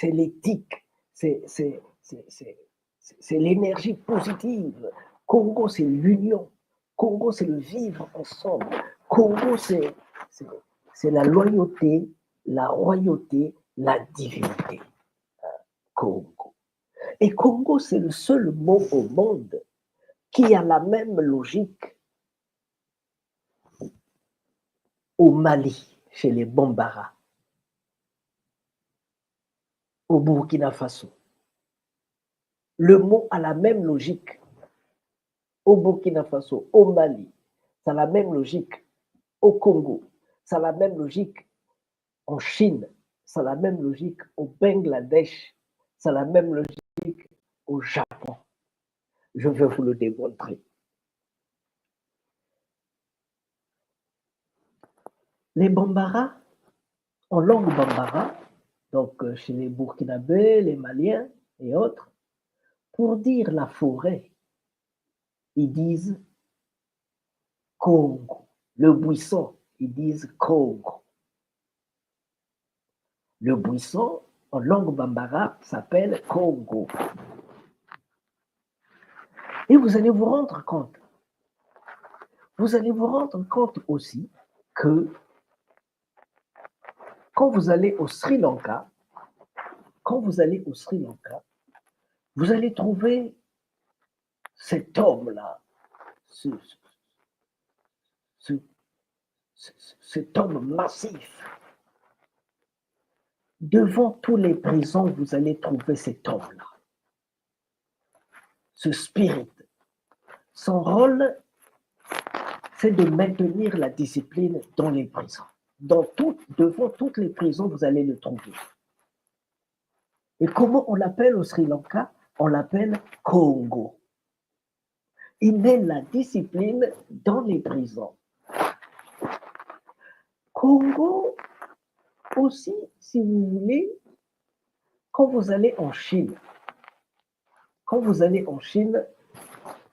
l'éthique, c'est l'énergie positive. Congo, c'est l'union. Congo, c'est le vivre ensemble. Congo, c'est la loyauté, la royauté, la divinité. Congo. Et Congo, c'est le seul mot au monde qui a la même logique au Mali, chez les Bambara, au Burkina Faso. Le mot a la même logique au Burkina Faso, au Mali. Ça a la même logique au Congo. Ça a la même logique en Chine. Ça a la même logique au Bangladesh. Ça a la même logique au Japon. Je vais vous le démontrer. Les Bambara, en langue Bambara, donc chez les Burkinabés, les Maliens et autres, pour dire la forêt, ils disent Congo. Le buisson, ils disent Congo. Le buisson, en langue Bambara, s'appelle Congo. Et vous allez vous rendre compte aussi que quand vous allez au Sri Lanka, vous allez trouver cet homme-là, cet homme massif. Devant tous les prisons, vous allez trouver cet homme-là, ce spirit. Son rôle, c'est de maintenir la discipline dans les prisons. Devant toutes les prisons, vous allez le trouver. Et comment on l'appelle au Sri Lanka? On l'appelle Congo. Il met la discipline dans les prisons. Congo, aussi, si vous voulez, quand vous allez en Chine,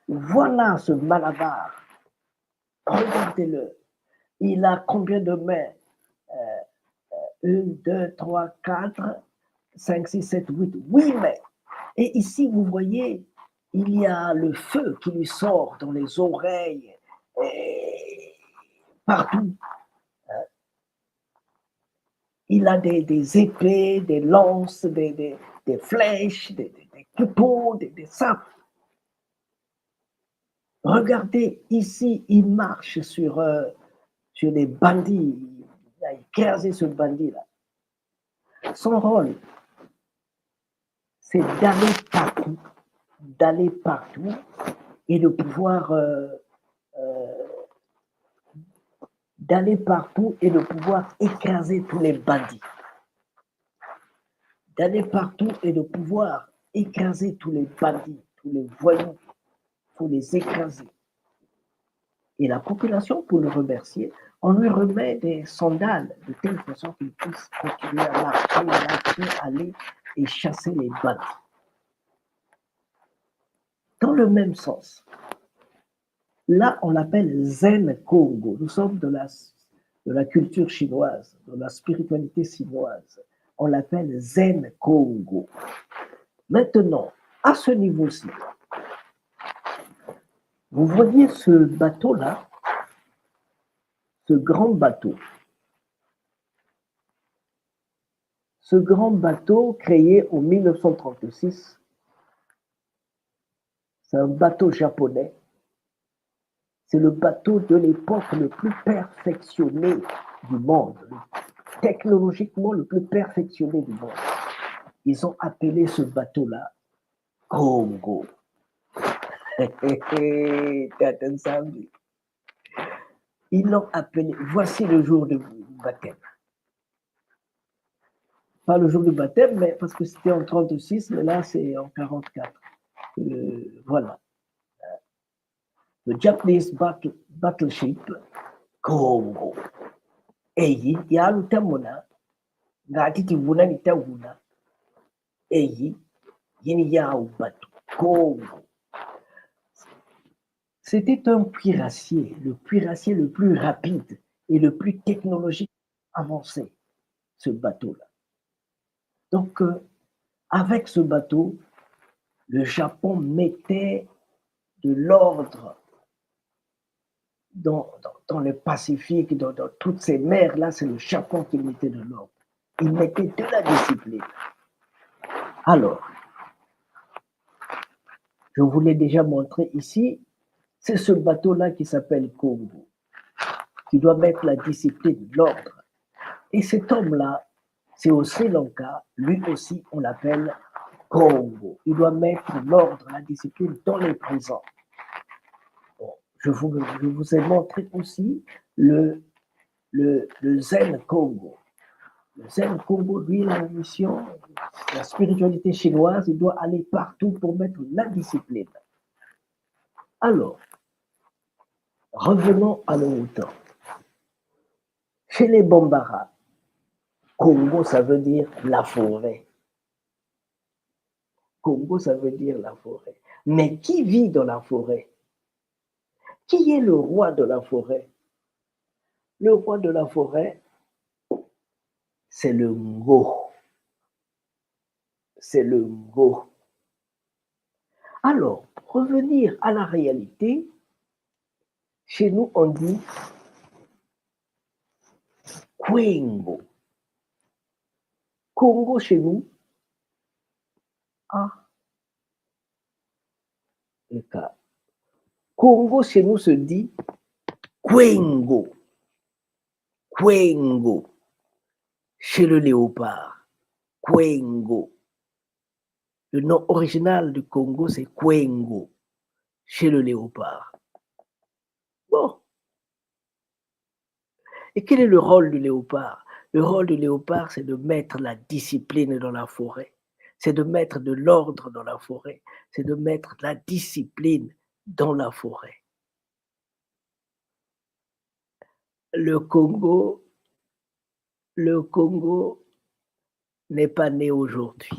voilà ce Malabar. Regardez-le. Il a combien de mains? 1, 2, 3, 4, 5, 6, 7, 8. 8 mains. Et ici, vous voyez, il y a le feu qui lui sort dans les oreilles, et partout. Il a des épées, des lances, des flèches, des couteaux, des sapes. Regardez, ici, il marche sur des bandits. Il a écrasé ce bandit-là. Son rôle, c'est d'aller partout et de pouvoir écraser tous les bandits. D'aller partout et de pouvoir écraser tous les bandits, tous les voyous, pour les écraser. Et la population, pour le remercier, on lui remet des sandales de telle façon qu'il puisse continuer à marcher, aller et chasser les bandits. Dans le même sens, là, on l'appelle Zen Congo. Nous sommes de la culture chinoise, de la spiritualité chinoise. On l'appelle Zen Congo. Maintenant, à ce niveau-ci, vous voyez ce bateau-là, ce grand bateau. Ce grand bateau créé en 1936, c'est un bateau japonais. C'est le bateau de l'époque le plus perfectionné du monde, technologiquement le plus perfectionné du monde. Ils ont appelé ce bateau-là Congo. Ils l'ont appelé, voici le jour du baptême. Pas le jour du baptême, mais parce que c'était en 36, mais là c'est en 44. Voilà. Le Japanese battleship Congo. Eyi ya lutamona ngati tivuna nitavuna. Eyi yini ya ubatu Congo. C'était un cuirassier le plus rapide et le plus technologique avancé, ce bateau-là. Donc, avec ce bateau, le Japon mettait de l'ordre dans le Pacifique, dans toutes ces mers-là, c'est le Japon qui mettait de l'ordre. Il mettait de la discipline. Alors, je vous l'ai déjà montré ici, c'est ce bateau-là qui s'appelle Congo, qui doit mettre la discipline, l'ordre. Et cet homme-là, c'est au Sri Lanka, lui aussi, on l'appelle Congo. Il doit mettre l'ordre, la discipline dans les prisons. Bon, je vous ai montré aussi le Zen Congo. Le Zen Congo, lui, la mission, la spiritualité chinoise, il doit aller partout pour mettre la discipline. Alors, revenons à nos moutons. Chez les Bambara, Congo, ça veut dire la forêt. Congo, ça veut dire la forêt. Mais qui vit dans la forêt? Qui est le roi de la forêt? Le roi de la forêt, c'est le Ngo. C'est le Ngo. Alors, pour revenir à la réalité, chez nous, on dit Kwengo. Congo chez nous, le cas. Congo chez nous se dit Kwengo. Kwengo. Chez le léopard, Kwengo. Le nom original du Congo, c'est Kwengo. Chez le léopard. Bon. Et quel est le rôle du léopard? Le rôle du léopard, c'est de mettre la discipline dans la forêt. C'est de mettre de l'ordre dans la forêt. C'est de mettre la discipline dans la forêt. Le Congo n'est pas né aujourd'hui.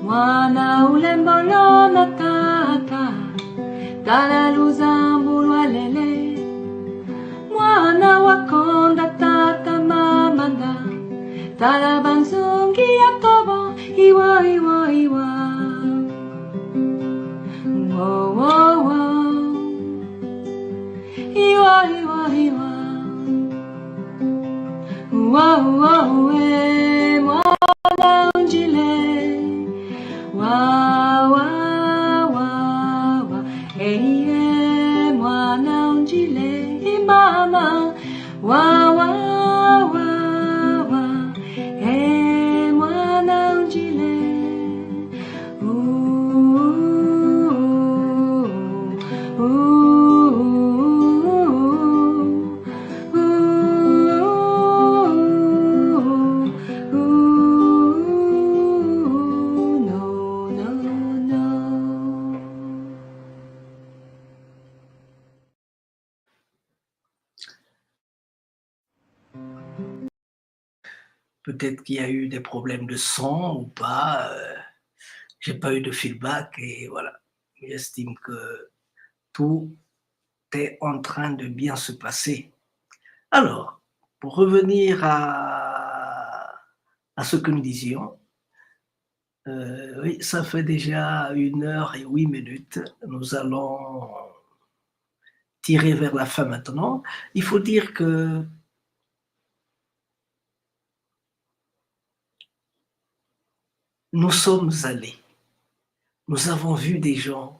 Mwana ulembolo Talaluzambulwa lele mwana wakonda tata mamanda talabanzungi yakobo iwa iwa iwa wo wo wo iwa iwa iwa wo wo we mwana unjile wa wa wa wa hey mwana unjile imama wa wa wa wa hey mwana unjile Peut-être qu'il y a eu des problèmes de son ou pas. J'ai pas eu de feedback et voilà. J'estime que tout est en train de bien se passer. Alors, pour revenir à ce que nous disions, oui, ça fait déjà 1h08. Nous allons tirer vers la fin maintenant. Il faut dire que nous sommes allés, nous avons vu des gens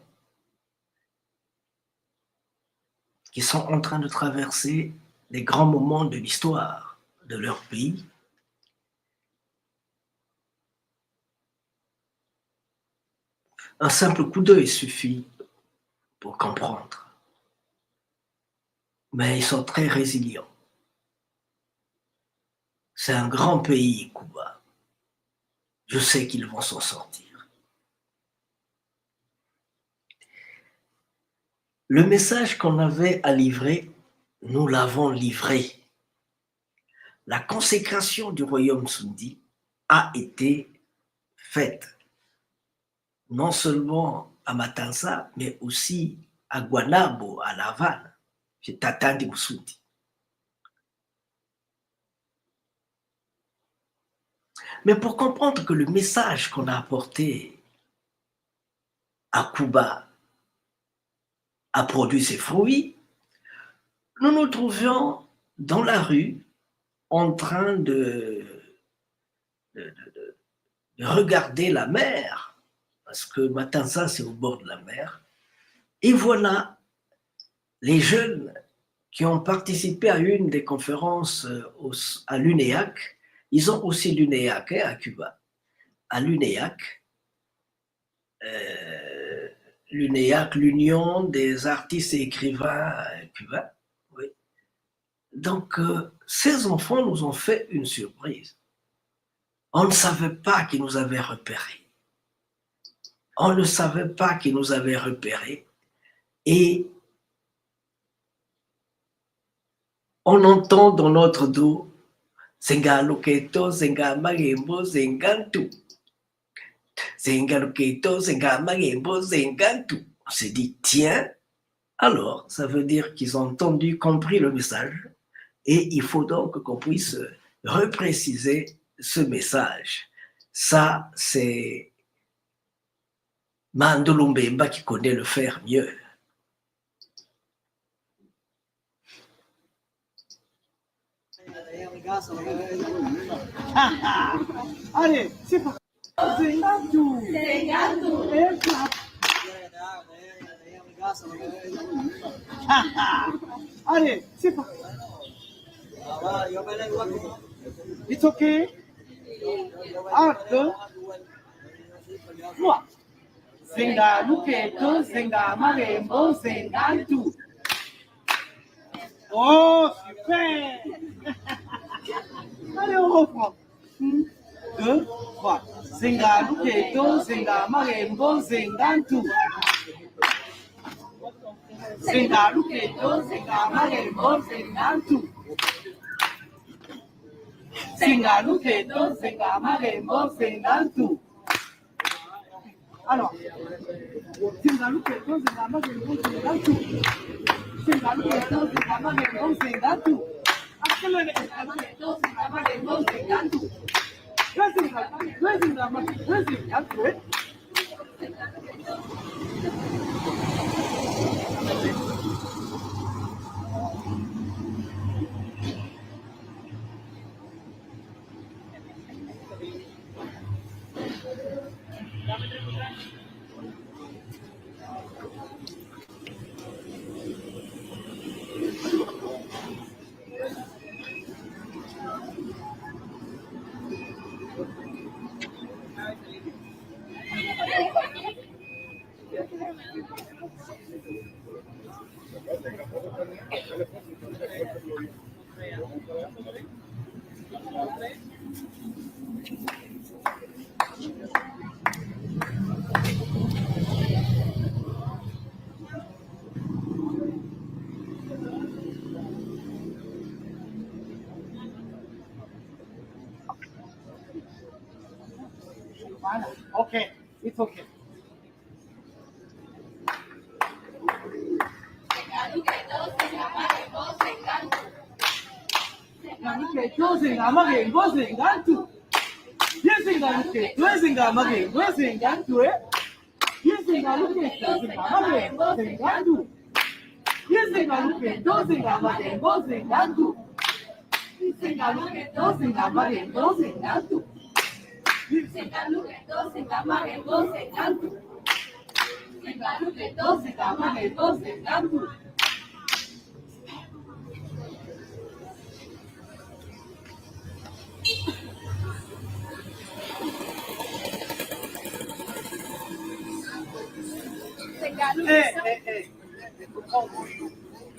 qui sont en train de traverser les grands moments de l'histoire de leur pays. Un simple coup d'œil suffit pour comprendre. Mais ils sont très résilients. C'est un grand pays, Cuba. Je sais qu'ils vont s'en sortir. Le message qu'on avait à livrer, nous l'avons livré. La consécration du royaume Sundi a été faite, non seulement à Matanza, mais aussi à Guanabo, à Laval, chez Tatandi Musundi. Mais pour comprendre que le message qu'on a apporté à Cuba a produit ses fruits, nous nous trouvions dans la rue en train de regarder la mer, parce que Matanza, c'est au bord de la mer. Et voilà les jeunes qui ont participé à une des conférences à l'UNEAC. Ils ont aussi l'UNEAC à Cuba. À l'UNEAC, l'UNEAC, l'Union des artistes et écrivains cubains. Oui. Donc, ces enfants nous ont fait une surprise. On ne savait pas qu'ils nous avaient repérés. On ne savait pas qu'ils nous avaient repérés. Et on entend dans notre dos Zenga Loketo, Zenga Magembo, Zengantu. Zenga Loketo, Zenga Magembo, Zengantu. On s'est dit, tiens, alors, ça veut dire qu'ils ont entendu, compris le message, et il faut donc qu'on puisse repréciser ce message. Ça, c'est Mandolo Mbemba qui connaît le faire mieux. Allez, c'est parti. Zengantu. Allez, c'est parti. It's okay. 1, 2, 3. Zenga Luketo, Zenga Magembo, Zengantu. Oh, super. Allez, on reprend. 1, 2, 3. Zenga Luketo, Zenga Magembo, Zengantu. Zenga Luketo, Zenga Magembo, Zengantu. Zenga Luketo, Zenga Magembo, Zengantu. Alors, okay, it's okay.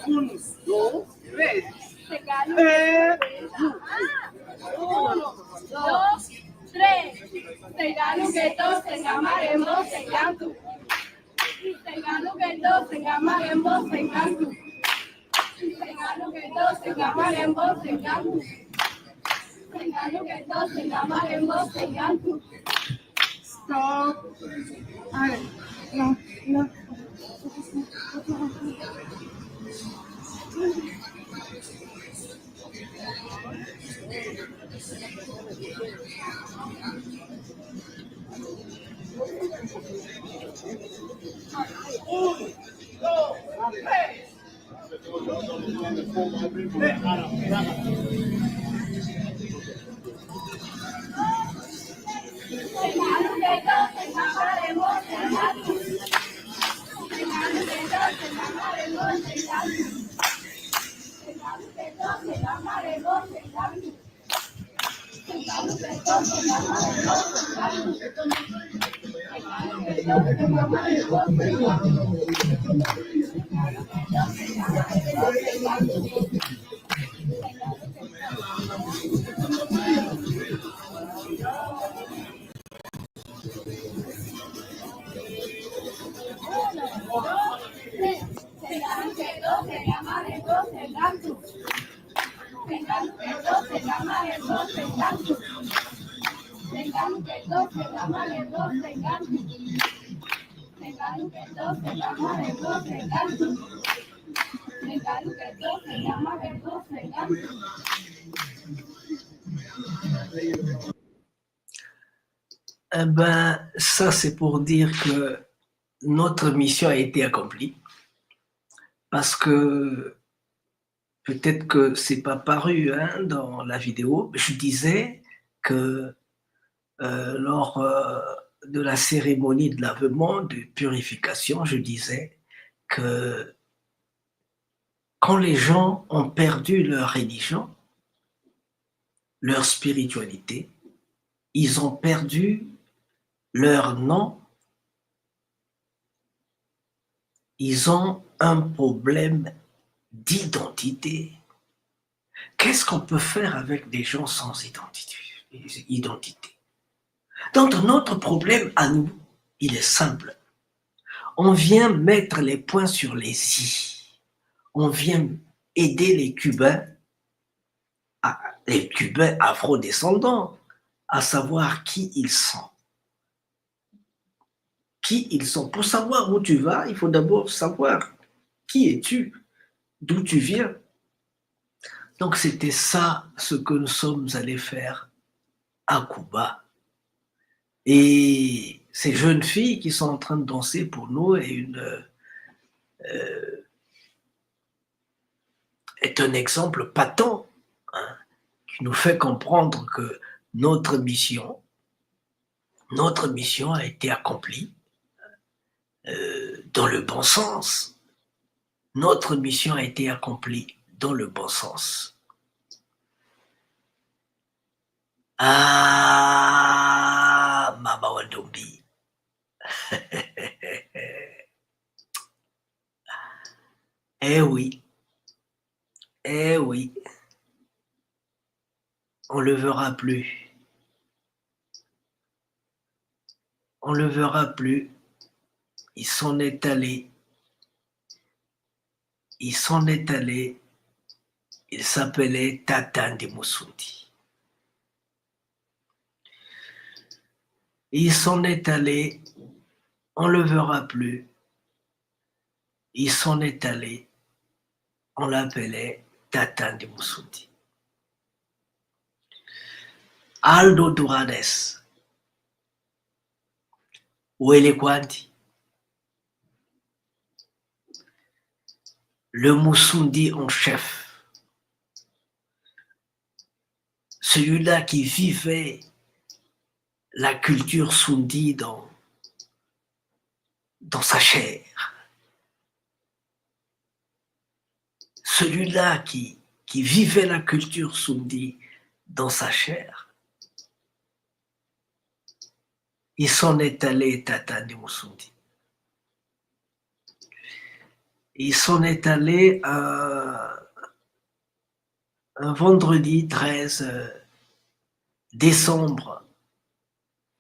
Un, dos, tres. Uno, dos, tres. Tengano que todos tengamaremos en canto. Tengano que todos tengamaremos en canto. Tengano que todos tengamaremos en canto. Tengano que todos tengamaremos en canto. Stop. Ay, no, no. Eh ben, ça c'est pour dire que notre mission a été accomplie. Parce que peut-être que c'est pas paru dans la vidéo, je disais que lors de la cérémonie de lavement, de purification, je disais que quand les gens ont perdu leur religion, leur spiritualité, ils ont perdu leur nom, ils ont un problème d'identité. Qu'est-ce qu'on peut faire avec des gens sans identité? Donc notre problème à nous, il est simple. On vient mettre les points sur les i. On vient aider les Cubains afro-descendants à savoir qui ils sont. qui ils sont. Pour savoir où tu vas, il faut d'abord savoir qui es-tu, d'où tu viens. Donc c'était ça ce que nous sommes allés faire à Cuba. Et ces jeunes filles qui sont en train de danser pour nous est un exemple patent, hein, qui nous fait comprendre que notre mission a été accomplie dans le bon sens. Notre mission a été accomplie dans le bon sens. Ah, Mama Wandombi. Eh oui. Eh oui. On le verra plus. On le verra plus. Il s'en est allé. Il s'en est allé. Il s'appelait Tata Ndimusundi. Il s'en est allé. On le verra plus. Il s'en est allé. On l'appelait Tata Ndimusundi. Aldo Durades. Wele Kwanti. Le Musundi en chef. Celui-là qui vivait la culture Sundi dans sa chair. Celui-là qui vivait la culture Sundi dans sa chair. Il s'en est allé, Tata Ndimusundi. Il s'en est allé un vendredi 13 décembre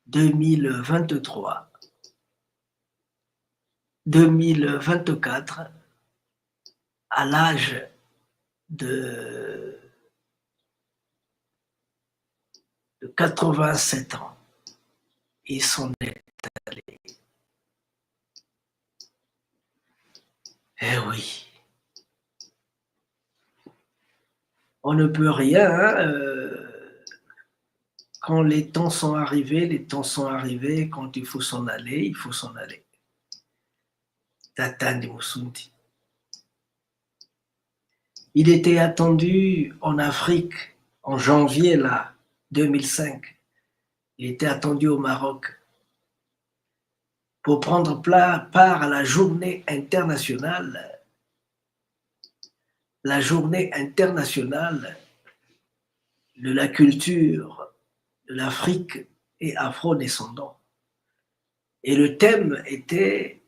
2024, à l'âge de 87 ans. Il s'en est allé. Eh oui. On ne peut rien. Quand les temps sont arrivés, les temps sont arrivés. Quand il faut s'en aller, il faut s'en aller. Tata Ndimusundi. Il était attendu en Afrique en janvier 2005. Il était attendu au Maroc pour prendre part à la journée internationale de la culture de l'Afrique et afro-descendants. Et le thème était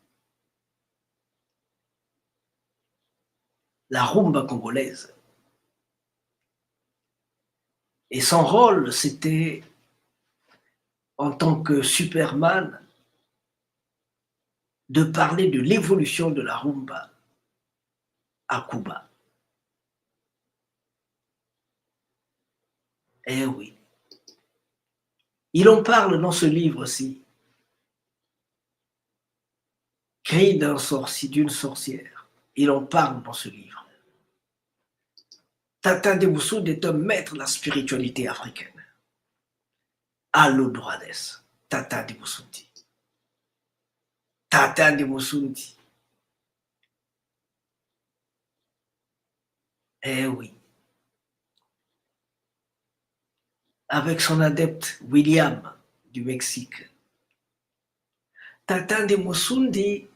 la rumba congolaise. Et son rôle, c'était, en tant que Superman, de parler de l'évolution de la rumba à Cuba. Eh oui. Il en parle dans ce livre aussi. Cri d'une sorcière. Il en parle dans ce livre. Tata Ndimusundi est un maître de la spiritualité africaine. Aldo Durades, Tata Ndimusundi. Tata Ndimusundi. Eh oui. Avec son adepte William du Mexique. Tata Ndimusundi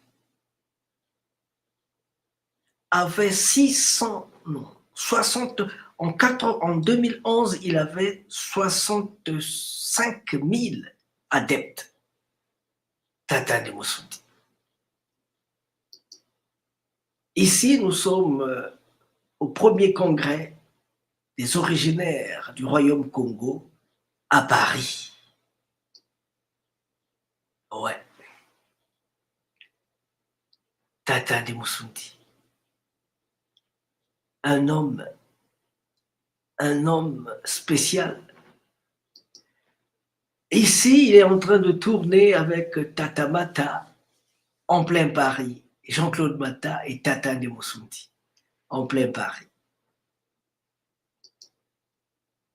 avait 60, en 2011, il avait 65 000 adeptes. Tata Ndimusundi. Ici, nous sommes au premier congrès des originaires du Royaume Congo à Paris. Ouais. Tata Ndimusundi. Un homme spécial. Ici, il est en train de tourner avec Tata Mata en plein Paris, Jean-Claude Matta et Tata de Moussoudi, en plein Paris.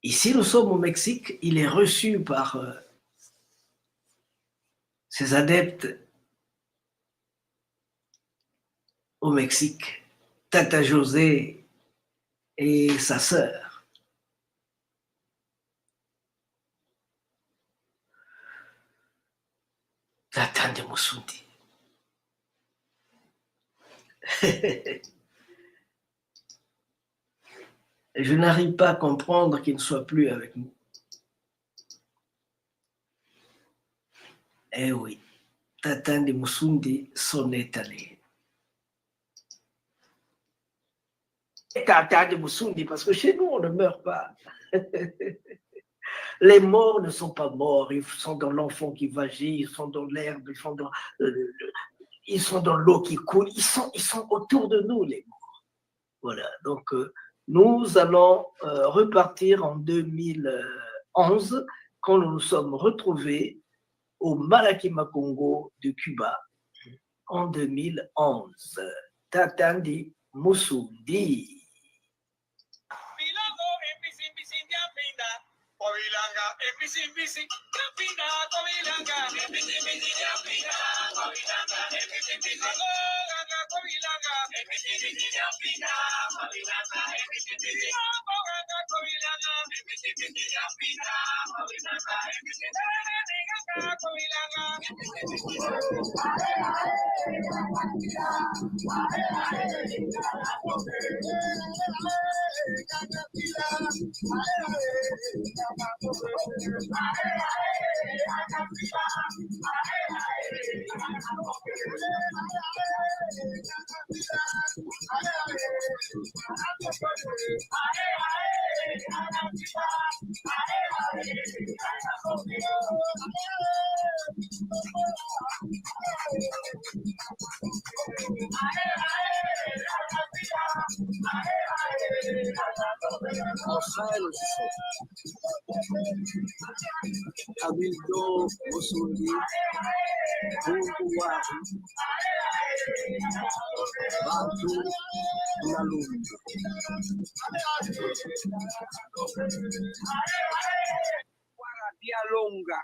Ici, nous sommes au Mexique, il est reçu par ses adeptes au Mexique, Tata José et sa sœur. Tata de Moussoudi. Je n'arrive pas à comprendre qu'il ne soit plus avec nous. Eh oui, Tata de Moussoudi s'en est allé. Tata de Moussoudi, parce que chez nous, on ne meurt pas. Les morts ne sont pas morts, ils sont dans l'enfant qui vagit, ils sont dans l'herbe, ils sont dans l'eau qui coule, ils sont autour de nous, les morts. Voilà, donc nous allons repartir en 2011, quand nous nous sommes retrouvés au Malakima Congo de Cuba, en 2011. Tata de Moussoudi. Covilanga, bici, bici, campina, Covilanga, bici, bici, campina, Covilanga, bici, bici, Covilanga, Covilanga, bici, bici, campina, Covilanga, bici, bici, Covilanga, Covilanga, bici, bici, campina, Covilanga, bici, bici, Covilanga. Cabildo, Moussoudi, Bunguari, Bantu, Nalumbu. Dialonga.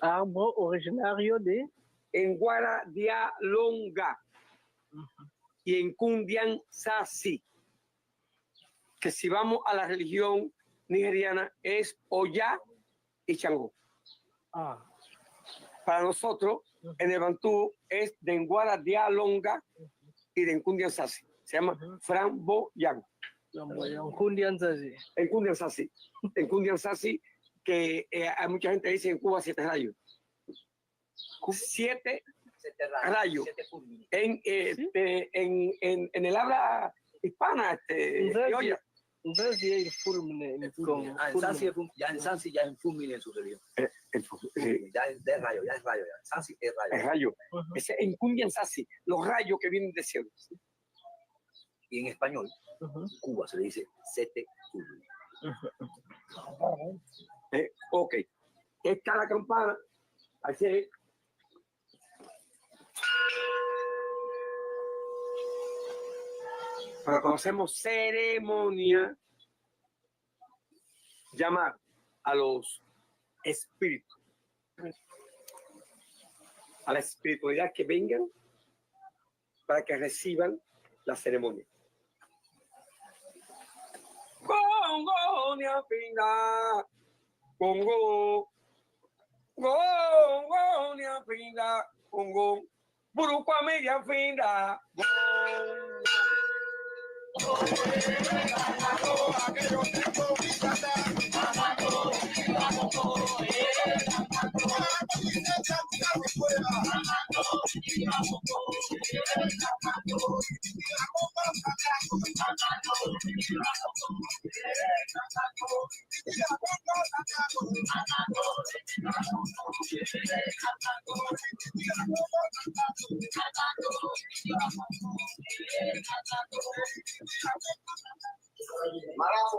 Arbre originario de En Guara Dialonga y en Kundian Sasi, que si vamos a la religión nigeriana es Oya y Changó. Para nosotros, en el Bantú es de Nguara Dialonga y de Kundian Sasi. Se llama Framboyán. En Kundian Sasi. En Kundian Sasi. En Kundian Sasi, que hay mucha gente que dice en Cuba 7 rayos. 7 rayos. En el habla hispana, oye. Entonces, sí hay fulmine en Congo. Ya en Sansi ya en fulmine en su religión. Ya es rayo, ya es rayo. Ya. Sansi es rayo. Es rayo. Ese en Kundian Sasi, los rayos que vienen del cielo. Y en español, Cuba se le dice sete fulmine. Ok. Esta es la campana. Así es. Pero conocemos ceremonia, llamar a los espíritus, a la espiritualidad que vengan para que reciban la ceremonia. Congo, niapinda, Congo, Congo, niapinda, Congo, Burukwa media finda, Marazo,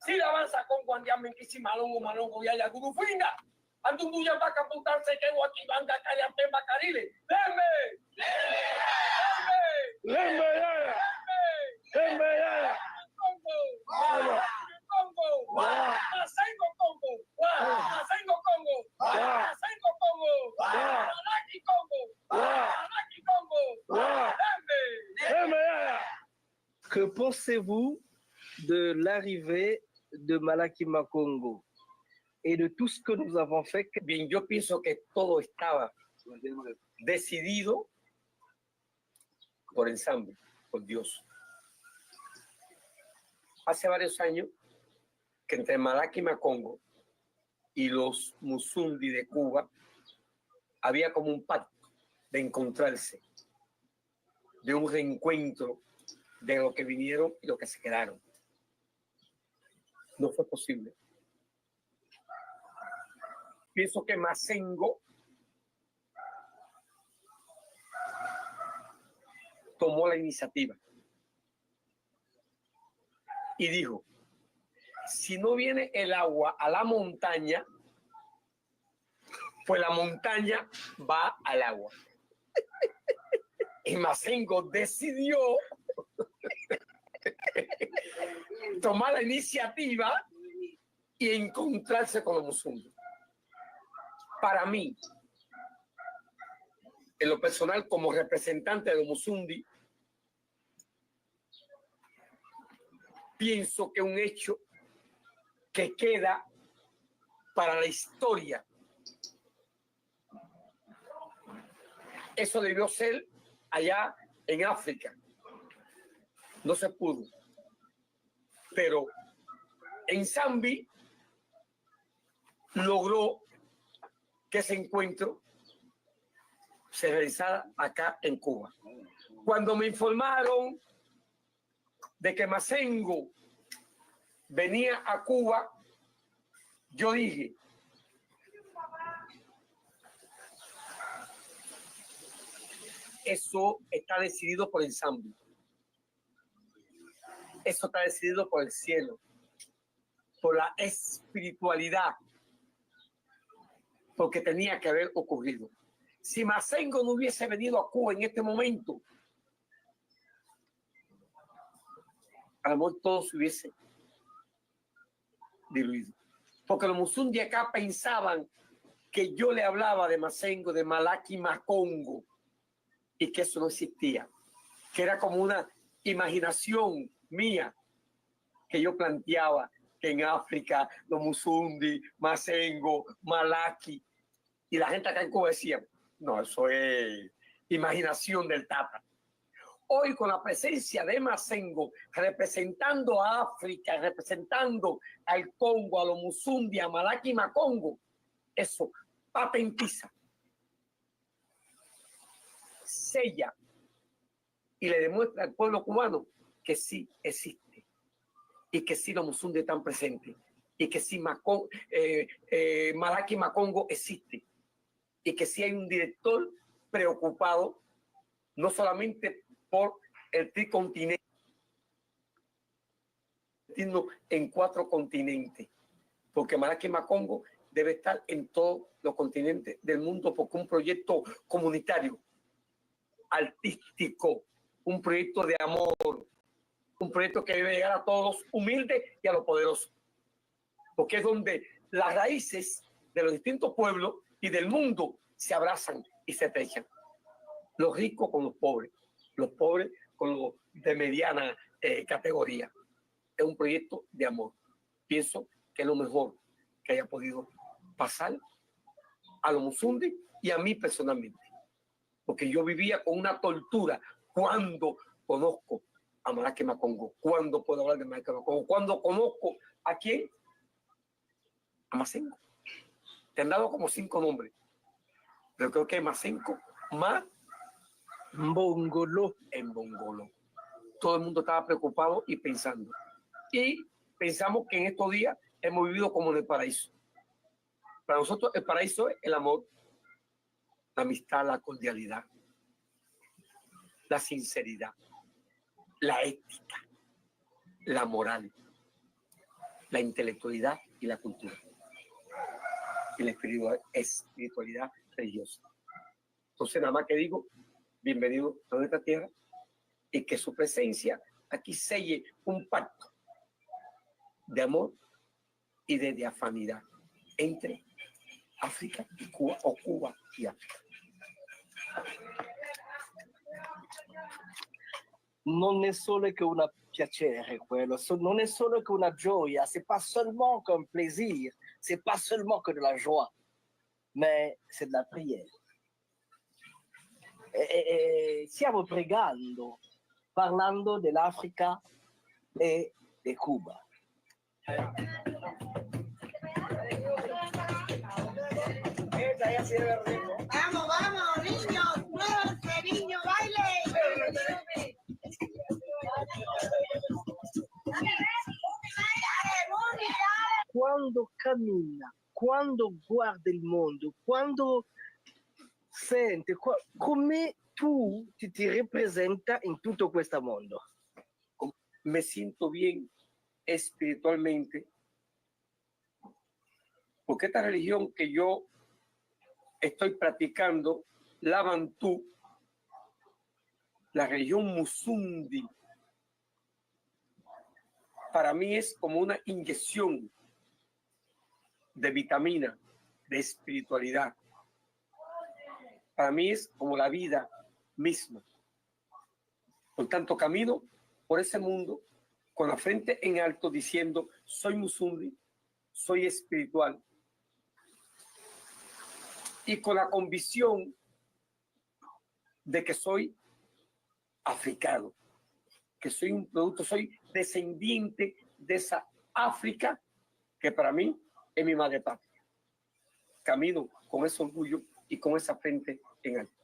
Si la avanza con Guandiamen y si malongo malongo y hay alguno finga. Andunduya va a computarse que Guaquibanga Cariante Macarile. ¡Lembe! ¡Lembe! ¡Lembe! ¡Congo! ¡Congo! ¡Masengo Congo! ¡Masengo Congo! ¡Masengo Congo! ¡Malaki Congo! ¡Malaki Congo! ¡Lembe! Que pensez-vous de l'arrivée de Malaki Makongo et de tout ce que nous avons fait? Bien, yo pienso que todo estaba decidido por ensamble, por Dios. Hace varios años que entre Malaki Makongo y los Musundi de Cuba había como un pacto de encontrarse, de un reencuentro de los que vinieron y los que se quedaron. No fue posible. Pienso que Masengo tomó la iniciativa y dijo, si no viene el agua a la montaña, pues la montaña va al agua. Y Masengo decidió tomar la iniciativa y encontrarse con los Musundi. Para mí, en lo personal, como representante de los Musundi, pienso que un hecho que queda para la historia. Eso debió ser allá en África. No se pudo. Pero en Zambi logró que ese encuentro se realizara acá en Cuba. Cuando me informaron de que Masengo venía a Cuba, yo dije, eso está decidido por el Zambi. Eso está decidido por el cielo, por la espiritualidad, porque tenía que haber ocurrido. Si Masengo no hubiese venido a Cuba en este momento, a lo mejor todo se hubiese diluido. Porque los Musundi acá pensaban que yo le hablaba de Masengo, de Malaki Makongo, y que eso no existía, que era como una imaginación mía, que yo planteaba que en África los Musundi, Masengo, Malaki, y la gente acá en Cuba decía, no, eso es imaginación del Tata. Hoy con la presencia de Masengo, representando a África, representando al Congo, a los Musundi, a Malaki Makongo, eso patentiza, sella y le demuestra al pueblo cubano que sí existe y que sí los Musundi están presentes y que sí Malaki Makongo existe y que sí hay un director preocupado no solamente por el tricontinente, sino en 4 continentes, porque Malaki Makongo debe estar en todos los continentes del mundo porque un proyecto comunitario, artístico, un proyecto de amor, un proyecto que debe llegar a todos los humildes y a los poderosos, porque es donde las raíces de los distintos pueblos y del mundo se abrazan y se estrechan. Los ricos con los pobres con los de mediana categoría. Es un proyecto de amor. Pienso que es lo mejor que haya podido pasar a los Musundi y a mí personalmente, porque yo vivía con una tortura cuando conozco a Malachi Macongo, cuando puedo hablar de Malachi Macongo, cuando conozco a quién, a Masengo. Te han dado como 5 nombres, pero creo que Masengo más Mbongolo. En Bongolo. Todo el mundo estaba preocupado y pensando. Y pensamos que en estos días hemos vivido como en el paraíso. Para nosotros el paraíso es el amor, la amistad, la cordialidad, la sinceridad, la ética, la moral, la intelectualidad y la cultura. Y la espiritualidad religiosa. Entonces nada más que digo, bienvenido a nuestra tierra y que su presencia aquí selle un pacto de amor y de diafanidad entre África y Cuba, o Cuba y África. Non è solo che una piacere quello, non è solo che una gioia, c'est pas seulement qu'un plaisir, c'est pas seulement que de la joie, mais c'est de la prière. E stiamo pregando, parlando dell'Africa e di Cuba. Vamos, vamos, niños, muévanse, niño, baile. Quando cammina, quando guarda il mondo, quando sente, come tu ti rappresenta in tutto questo mondo? Me siento bien espiritualmente porque esta religión que yo estoy practicando, la Bantú, la religión Musundi, para mí es como una inyección de vitamina, de espiritualidad. Para mí es como la vida misma. Por tanto, camino por ese mundo con la frente en alto diciendo, soy Musundi, soy espiritual. Y con la convicción de que soy africano, que soy un producto, soy descendiente de esa África que para mí es mi madre patria. Camino con ese orgullo y con esa frente en alto.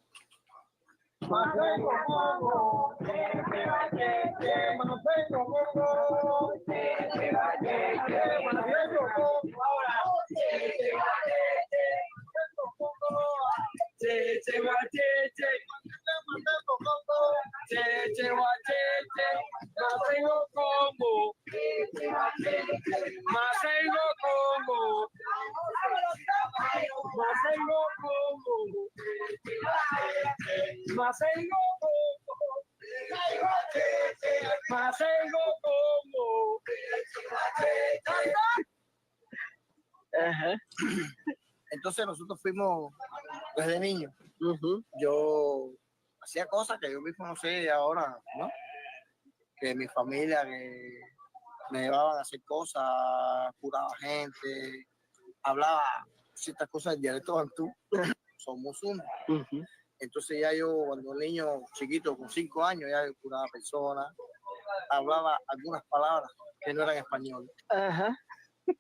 Entonces nosotros fuimos desde niños. Yo hacía cosas que yo mismo no sé ahora, ¿no? Que mi familia que me llevaban a hacer cosas, curaba gente, hablaba ciertas cosas del dialecto bantú, somos uno. Entonces ya yo cuando un niño chiquito con 5 años ya curaba personas, hablaba algunas palabras que no eran español.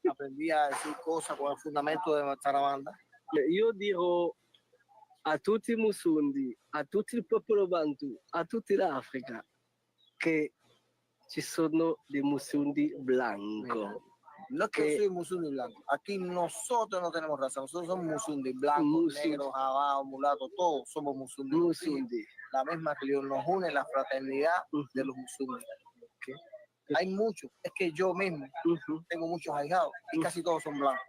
Aprendí a decir cosas con el fundamento de nuestra banda. Io dirò a tutti i Musundi, a tutto il popolo Bantu, a tutta l'Africa che ci sono dei Musundi blanco. No es que soy Musundi blanco. Aquí nosotros no tenemos raza. Nosotros somos Musundi blancos, negros, jabados, mulatos, todos somos Musundi. La misma religión nos une la fraternidad de los Musundi. Hay muchos. Es que yo mismo tengo muchos ahijados y casi todos son blancos.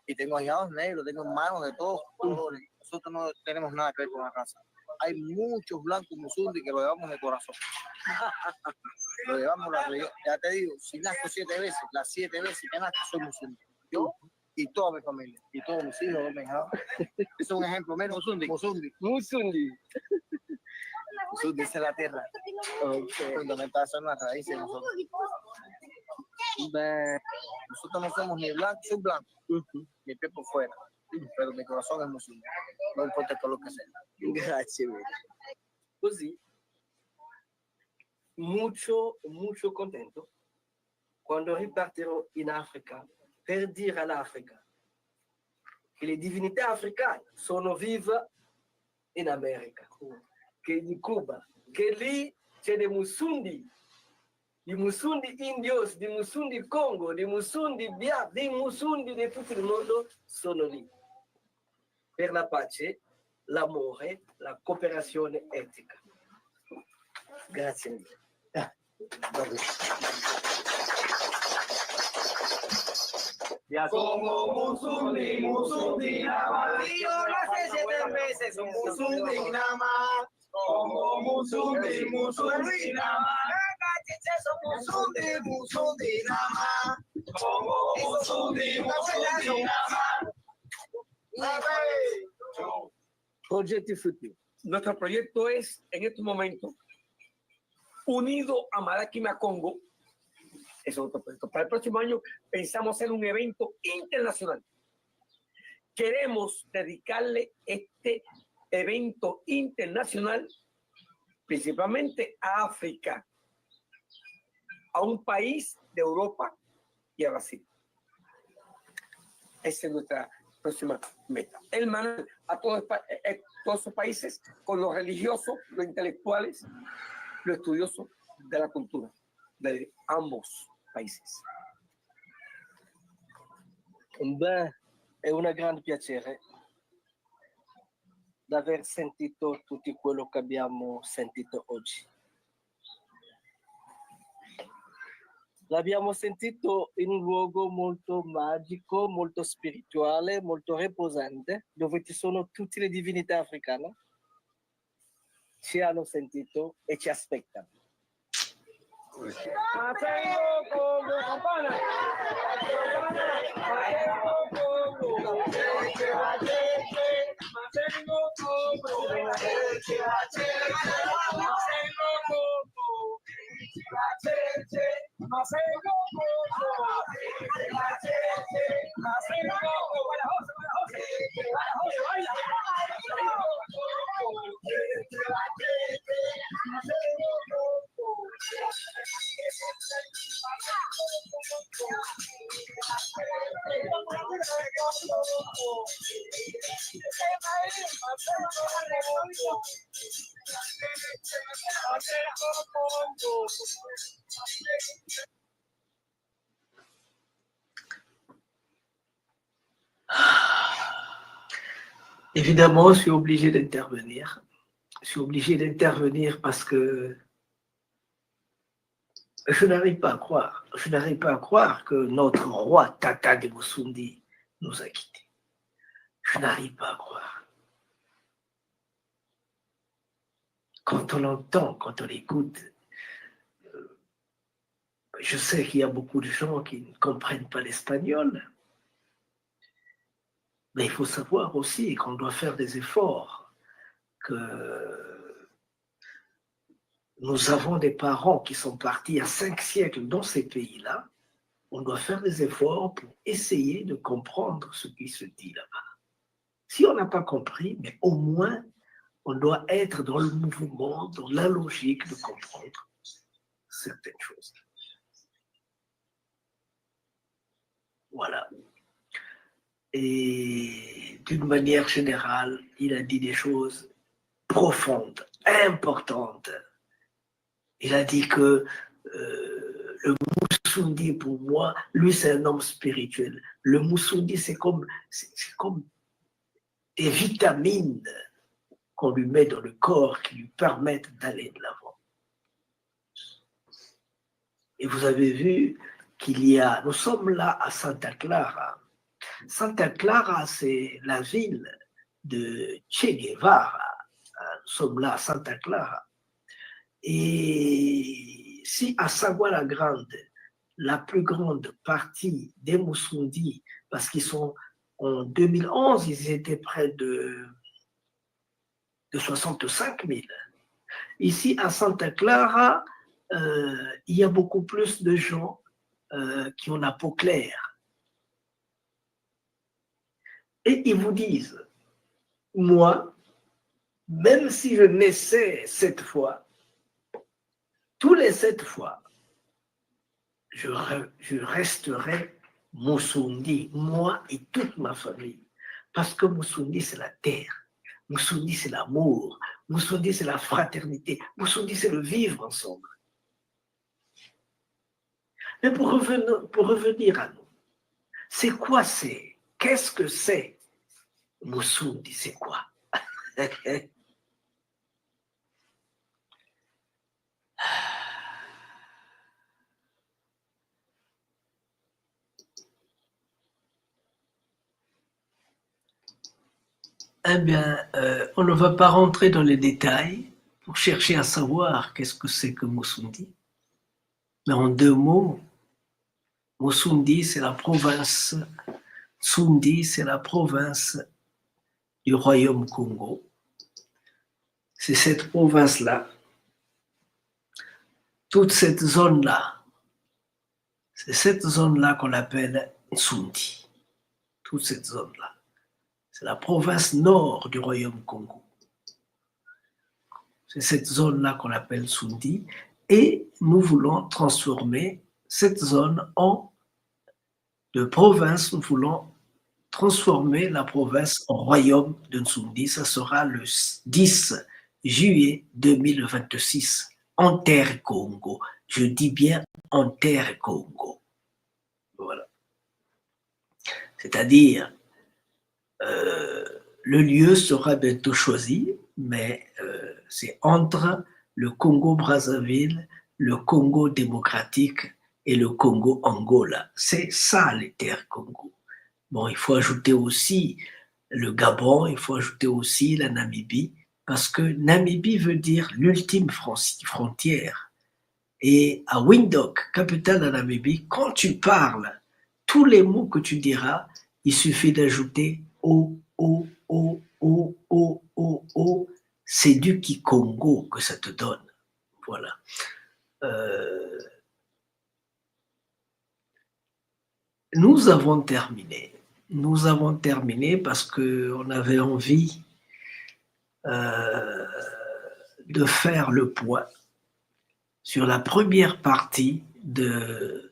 Y tengo ahijados negros, tengo hermanos de todos colores. Nosotros no tenemos nada que ver con la raza. Hay muchos blancos Musundi que lo llevamos de corazón. Lo llevamos la religión. Ya te digo, si nazco 7 veces, las 7 veces que nazco soy Musundi. Yo y toda mi familia, y todos mis hijos, mis hijos. Ese es un ejemplo menos. Musundi. Musundi es la tierra. Fundamental son las raíces de nosotros. Nosotros no somos ni blancos, soy blanco. Mi pie por fuera. pero mi corazón es musulmán, no importa con lo que sea. Grazie mille. Così, molto contento quando ripartirò in Africa per dire all'Africa che le divinità africane sono vive in America, che in Cuba, che lì c'è dei musundi indios, dei musundi Congo, dei musundi Biafra, dei musundi di tutto il mondo sono lì per la pace, l'amore, la cooperazione etica. Grazie mille. Como musundi nada más. Y yo nací 7 veces, son musundi nada más. Como musundi nada más. Son musundi nada más. Como musundi nada más. Proyecto futuro. Nuestro proyecto es, en estos momentos, unido a Malaquima Congo. Es otro proyecto. Para el próximo año pensamos hacer un evento internacional. Queremos dedicarle este evento internacional principalmente a África, a un país de Europa y a Brasil. Esa es nuestra próxima meta. El manual a todos esos países con los religiosos, los intelectuales, los estudiosos de la cultura de ambos países. Beh, è un grande piacere di aver sentito tutto quello che abbiamo sentito oggi. L'abbiamo sentito in un luogo molto magico, molto spirituale, molto riposante, dove ci sono tutte le divinità africane. Ci hanno sentito e ci aspettano. Évidemment, je suis obligé d'intervenir. Je suis obligé d'intervenir parce que je n'arrive pas à croire. Je n'arrive pas à croire que notre roi Tata de Musundi nous a quittés. Je n'arrive pas à croire. Quand on l'entend, quand on l'écoute, je sais qu'il y a beaucoup de gens qui ne comprennent pas l'espagnol. Mais il faut savoir aussi qu'on doit faire des efforts, que nous avons des parents qui sont partis à 5 siècles dans ces pays-là. On doit faire des efforts pour essayer de comprendre ce qui se dit là-bas. Si on n'a pas compris, mais au moins, on doit être dans le mouvement, dans la logique de comprendre certaines choses. Voilà. Et d'une manière générale, il a dit des choses profondes, importantes. Il a dit que le Musundi, pour moi, lui, c'est un homme spirituel. Le Musundi, c'est comme des vitamines qu'on lui met dans le corps qui lui permettent d'aller de l'avant. Et vous avez vu qu'il y a... Nous sommes là à Santa Clara. Santa Clara, c'est la ville de Che Guevara. Nous sommes là à Santa Clara. Et si à Sagua la Grande, la plus grande partie des Musundi, parce qu'ils sont en 2011, ils étaient près de 65 000. Ici à Santa Clara, il y a beaucoup plus de gens qui ont la peau claire. Et ils vous disent, moi, même si je naissais 7 fois, tous les 7 fois, je resterai Musundi, moi et toute ma famille. Parce que Musundi, c'est la terre. Musundi, c'est l'amour. Musundi, c'est la fraternité. Musundi, c'est le vivre ensemble. Mais pour revenir à nous, c'est quoi c'est? Qu'est-ce que c'est? Musundi, c'est quoi? Eh bien, on ne va pas rentrer dans les détails pour chercher à savoir qu'est-ce que c'est que Musundi. Mais en 2 mots, Musundi, c'est la province, Tsundi, c'est la province du royaume Congo. C'est cette province-là, toute cette zone-là, c'est cette zone-là qu'on appelle Tsundi. Toute cette zone-là. C'est la province nord du royaume Congo. C'est cette zone-là qu'on appelle Tsundi. Et nous voulons transformer cette zone de province. Nous voulons transformer la province en royaume de Tsundi. Ça sera le 10 juillet 2026 en terre Congo. Je dis bien en terre Congo. Voilà. C'est-à-dire, le lieu sera bientôt choisi, mais c'est entre le Congo-Brazzaville, le Congo démocratique et le Congo-Angola. C'est ça les terres Congo. Bon, il faut ajouter aussi le Gabon, il faut ajouter aussi la Namibie, parce que Namibie veut dire l'ultime frontière. Et à Windhoek, capitale de la Namibie, quand tu parles, tous les mots que tu diras, il suffit d'ajouter O, c'est du Kikongo que ça te donne. Voilà. Nous avons terminé. Nous avons terminé parce qu'on avait envie de faire le point sur la première partie de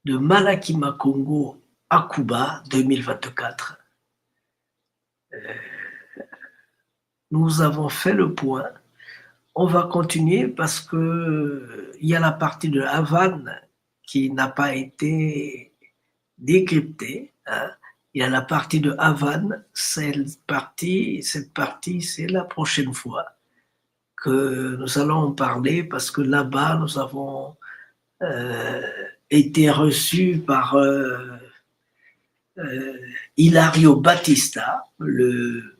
Malakima Congo à Cuba 2024. Nous avons fait le point. On va continuer parce que il y a la partie de Havane qui n'a pas été décryptée. Hein. Il y a la partie de Havane. Cette partie, c'est la prochaine fois que nous allons en parler parce que là-bas, nous avons été reçus par Hilario Batista, le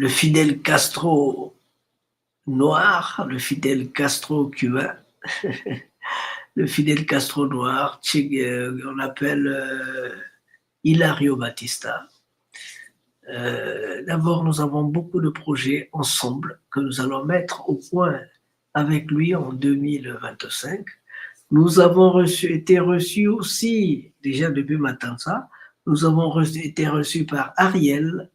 Fidel Castro noir, le Fidel Castro cubain, le Fidel Castro noir, on appelle Hilario Batista. D'abord, nous avons beaucoup de projets ensemble que nous allons mettre au point avec lui en 2025. Nous avons été reçus aussi, déjà depuis Matanza, nous avons été reçus par Ariel.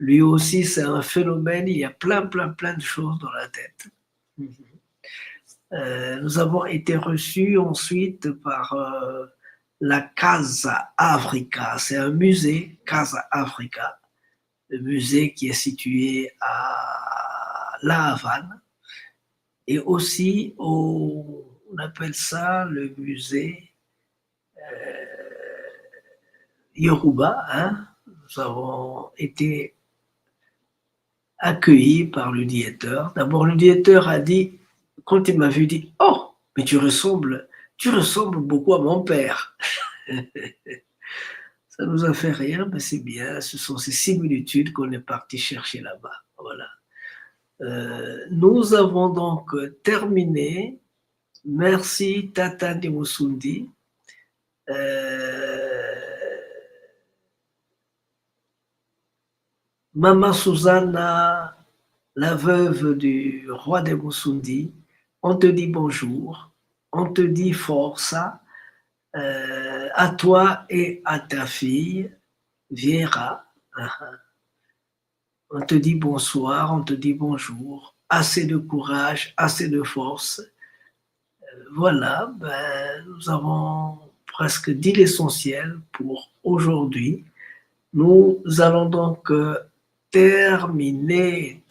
Lui aussi, c'est un phénomène, il y a plein de choses dans la tête. Nous avons été reçus ensuite par la Casa Africa, c'est un musée, Casa Africa, le musée qui est situé à La Havane, et aussi on appelle ça le musée Yoruba. Hein. Nous avons été accueillis par le directeur. D'abord, le directeur a dit, quand il m'a vu, il dit « Oh, mais tu ressembles beaucoup à mon père. » Ça nous a fait rire, mais c'est bien. Ce sont ces similitudes qu'on est parti chercher là-bas. Voilà. Nous avons donc terminé. Merci Tata de Musundi. Mama Susanna la veuve du roi des Musundi, on te dit bonjour, on te dit força, à toi et à ta fille, Viera. On te dit bonsoir, on te dit bonjour, assez de courage, assez de force. Voilà, nous avons presque dit l'essentiel pour aujourd'hui. Nous allons donc terminer.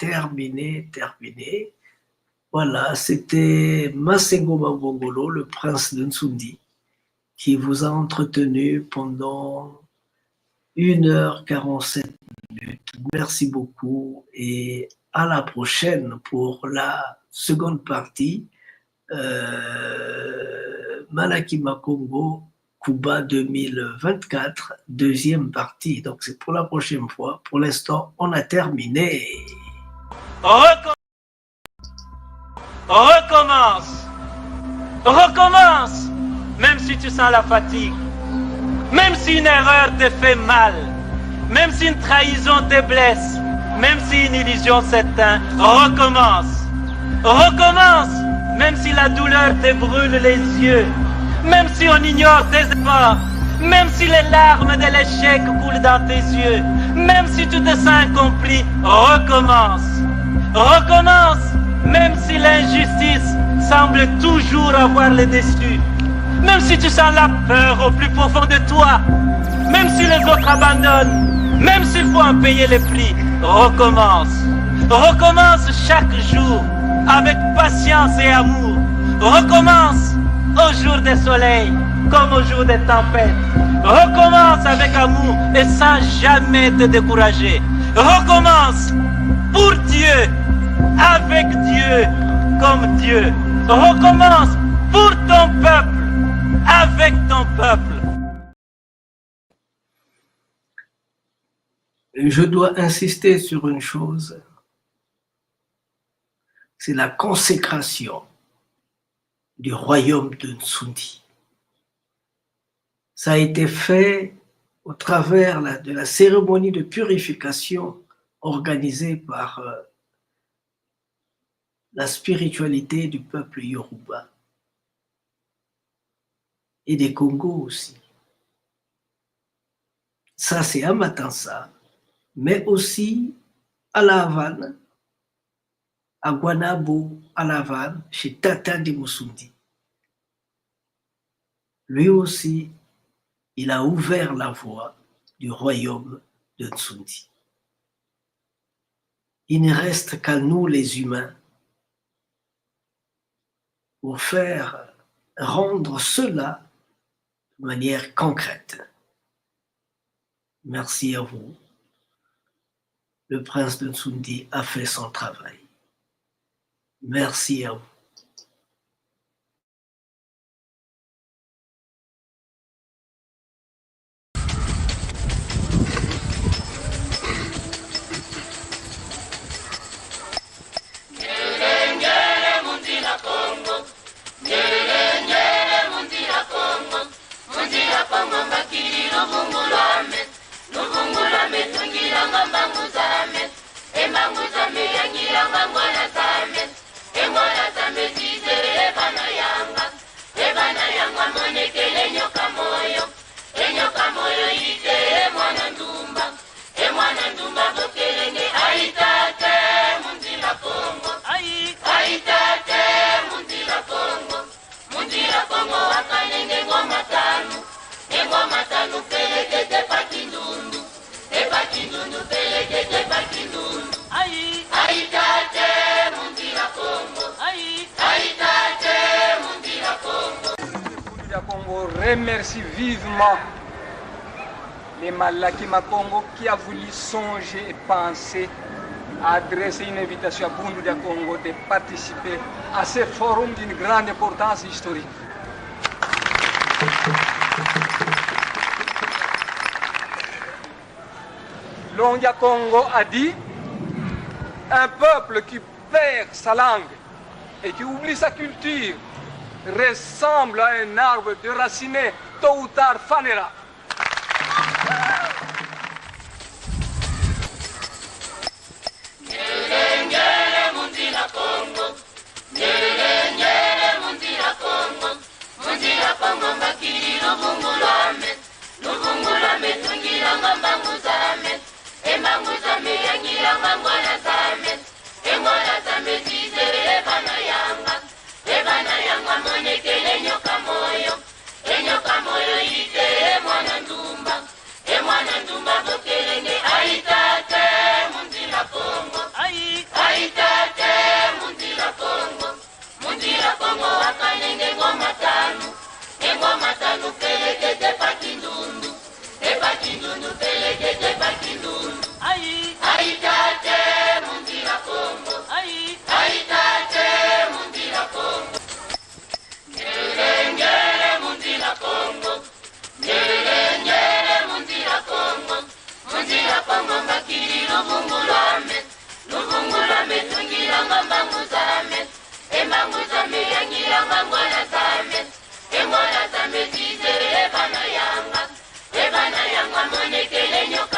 Voilà, c'était Masengo Mabongolo, le prince de Nsundi, qui vous a entretenu pendant 1h47 minutes. Merci beaucoup et à la prochaine pour la seconde partie. Malaki Makongo, Cuba 2024, deuxième partie. Donc c'est pour la prochaine fois. Pour l'instant, on a terminé. Recommence. Recommence. Même si tu sens la fatigue. Même si une erreur te fait mal. Même si une trahison te blesse. Même si une illusion s'éteint. Recommence. Recommence. Même si la douleur te brûle les yeux. Même si on ignore tes efforts. Même si les larmes de l'échec coulent dans tes yeux. Même si tu te sens incompris. Recommence. Recommence. Même si l'injustice semble toujours avoir le dessus. Même si tu sens la peur au plus profond de toi. Même si les autres abandonnent. Même s'il faut en payer les prix. Recommence. Recommence chaque jour. Avec patience et amour. Recommence au jour des soleils comme au jour des tempêtes. Recommence avec amour et sans jamais te décourager. Recommence pour Dieu, avec Dieu, comme Dieu. Recommence pour ton peuple, avec ton peuple. Je dois insister sur une chose. C'est la consécration du royaume de Nsundi. Ça a été fait au travers de la cérémonie de purification organisée par la spiritualité du peuple Yoruba et des Congos aussi. Ça, c'est à Matansa, mais aussi à La Havane, à Guanabo, à La Havane, chez Tata de Musundi. Lui aussi, il a ouvert la voie du royaume de Nsundi. Il ne reste qu'à nous les humains pour rendre cela de manière concrète. Merci à vous. Le prince de Nsundi a fait son travail. Merci à vous. Remercie vivement les Malaki Makongo qui a voulu songer et penser à adresser une invitation à Bundu de Congo de participer à ce forum d'une grande importance historique. Longia Congo a dit: un peuple qui perd sa langue et qui oublie sa culture ressemble à un arbre déraciné, tôt ou tard fanera. Gelenge Epakindundu pelekete pakindundu. Epakindundu pelekete pakindundu. Aitate mundira Kongo. Aitate mundira Kongo. Ngere mundira Kongo. Ngere mundira Kongo. Mundira Kongo makiri lubungulame. Lubungulame tungira ngamba muzame. Emanguzame yangira ngangwana zame. Emwana zame tizere ebana yanga. Ebana yanga monekele nyoka.